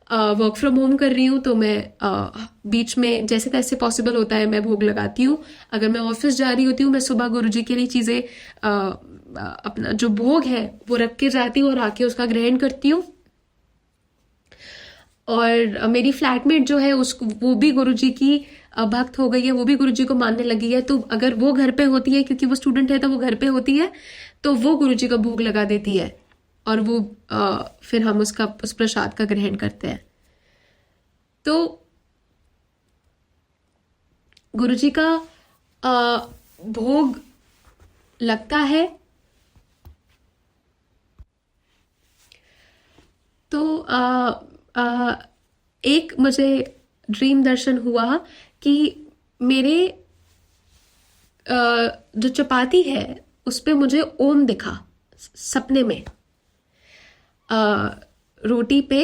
वर्क फ्रॉम होम कर रही हूँ, तो मैं बीच में जैसे तैसे पॉसिबल होता है मैं भोग लगाती हूँ। अगर मैं ऑफिस जा रही होती हूँ, मैं सुबह गुरुजी के लिए चीज़ें अपना जो भोग है वो रख के जाती हूँ और आके उसका ग्रहण करती हूँ। और मेरी फ्लैटमेट जो है उसको, वो भी गुरुजी की भक्त हो गई है, वो भी गुरुजी को मानने लगी है। तो अगर वो घर पे होती है, क्योंकि वो स्टूडेंट है तो वो घर पे होती है, तो वो गुरुजी का भोग लगा देती है और वो फिर हम उस प्रसाद का ग्रहण करते हैं। तो गुरुजी का भोग लगता है तो एक मुझे ड्रीम दर्शन हुआ कि मेरे जो चपाती है उस पे मुझे ओम दिखा सपने में। रोटी पे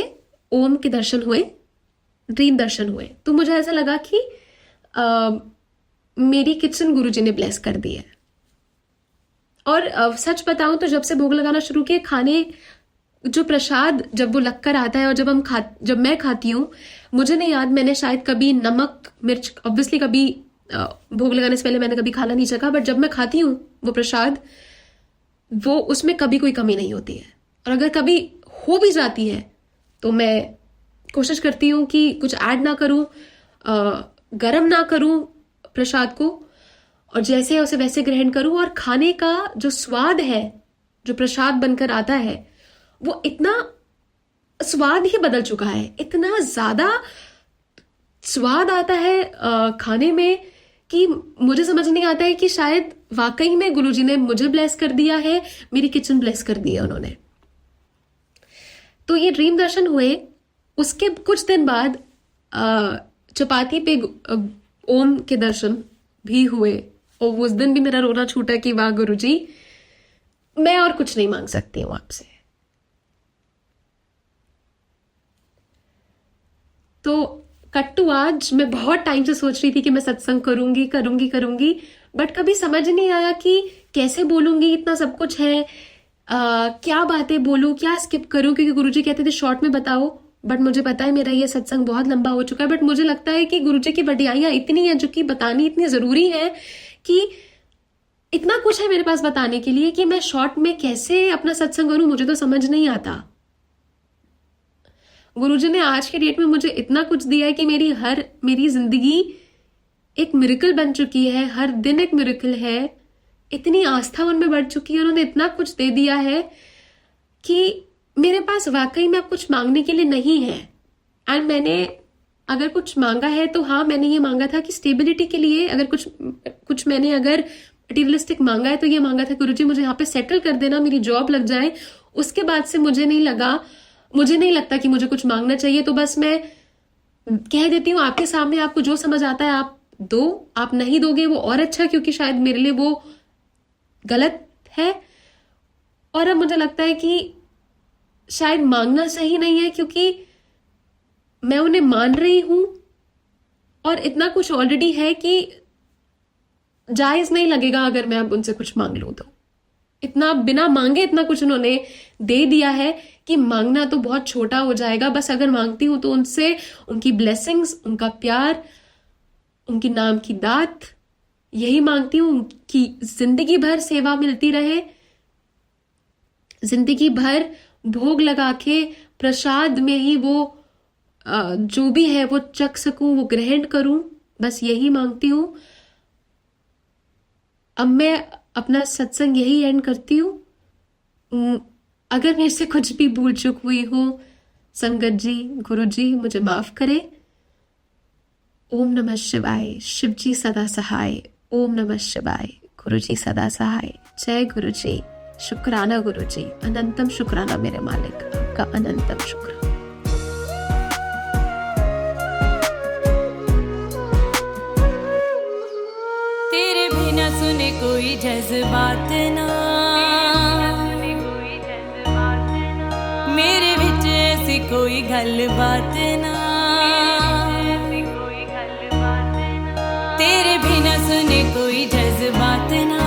ओम के दर्शन हुए, ड्रीम दर्शन हुए। तो मुझे ऐसा लगा कि मेरी किचन गुरुजी ने ब्लेस कर दी है। और सच बताऊं तो जब से भोग लगाना शुरू किए, खाने जो प्रसाद जब वो लगकर आता है और जब मैं खाती हूँ, मुझे नहीं याद मैंने शायद कभी नमक मिर्च, ऑब्वियसली कभी भोग लगाने से पहले मैंने कभी खाना नहीं चखा, बट जब मैं खाती हूँ वो प्रसाद, वो उसमें कभी कोई कमी नहीं होती है। और अगर कभी हो भी जाती है तो मैं कोशिश करती हूँ कि कुछ ऐड ना करूँ, गरम ना करूँ प्रसाद को, और जैसे है उसे वैसे ग्रहण करूँ। और खाने का जो स्वाद है, जो प्रसाद बनकर आता है, वो इतना स्वाद ही बदल चुका है, इतना ज्यादा स्वाद आता है खाने में कि मुझे समझ नहीं आता है कि शायद वाकई में गुरुजी ने मुझे ब्लेस कर दिया है, मेरी किचन ब्लेस कर दी है उन्होंने। तो ये ड्रीम दर्शन हुए। उसके कुछ दिन बाद चपाती पे ओम के दर्शन भी हुए, और उस दिन भी मेरा रोना छूटा कि वाह गुरुजी, मैं और कुछ नहीं मांग सकती हूँ आपसे। तो कट्टू, आज मैं बहुत टाइम से सोच रही थी कि मैं सत्संग करूंगी, बट कभी समझ नहीं आया कि कैसे बोलूंगी। इतना सब कुछ है, क्या बातें बोलूं, क्या स्किप करूं, क्योंकि गुरुजी कहते थे शॉर्ट में बताओ। बट मुझे पता है मेरा ये सत्संग बहुत लंबा हो चुका है, बट मुझे लगता है कि गुरुजी की वडियाइयां इतनी है जो कि बतानी इतनी जरूरी है, कि इतना कुछ है मेरे पास बताने के लिए कि मैं शॉर्ट में कैसे अपना सत्संग करूं, मुझे तो समझ नहीं आता। गुरुजी ने आज के डेट में मुझे इतना कुछ दिया है कि मेरी जिंदगी एक मिरेकल बन चुकी है, हर दिन एक मिरेकल है। इतनी आस्था उनमें बढ़ चुकी है, उन्होंने इतना कुछ दे दिया है कि मेरे पास वाकई में अब कुछ मांगने के लिए नहीं है। एंड मैंने अगर कुछ मांगा है तो हाँ, मैंने ये मांगा था कि स्टेबिलिटी के लिए, अगर कुछ मैंने अगर मटीरियलिस्टिक मांगा है तो ये मांगा था गुरुजी मुझे यहाँ पे सेटल कर देना, मेरी जॉब लग जाए। उसके बाद से मुझे नहीं लगता कि मुझे कुछ मांगना चाहिए। तो बस मैं कह देती हूँ आपके सामने, आपको जो समझ आता है आप दो, आप नहीं दोगे वो और अच्छा, क्योंकि शायद मेरे लिए वो गलत है। और अब मुझे लगता है कि शायद मांगना सही नहीं है, क्योंकि मैं उन्हें मान रही हूं और इतना कुछ ऑलरेडी है कि जायज नहीं लगेगा अगर मैं अब उनसे कुछ मांग लूं। तो इतना बिना मांगे इतना कुछ उन्होंने दे दिया है कि मांगना तो बहुत छोटा हो जाएगा। बस अगर मांगती हूं तो उनसे उनकी ब्लेसिंग्स, उनका प्यार, उनकी नाम की दात, यही मांगती हूं कि जिंदगी भर सेवा मिलती रहे, जिंदगी भर भोग लगा के प्रसाद में ही वो जो भी है वो चख सकूं, वो ग्रहण करूं। बस यही मांगती हूं। अब मैं अपना सत्संग यही एंड करती हूँ। अगर मेरे से कुछ भी भूल चूक हुई हो, संगत जी, गुरु जी मुझे माफ करे। ओम नमः शिवाय। शिव जी सदा सहाय। ओम नमः शिवाय। गुरु जी सदा सहाय। जय गुरु जी। शुक्राना गुरु जी, अनंतम शुक्राना मेरे मालिक, आपका अनंतम शुक्र। तेरे बिना सुने कोई जज्बात ना, मेरे विच ऐसी कोई गल बात ना, तेरे बिना सुने कोई जज्बात ना,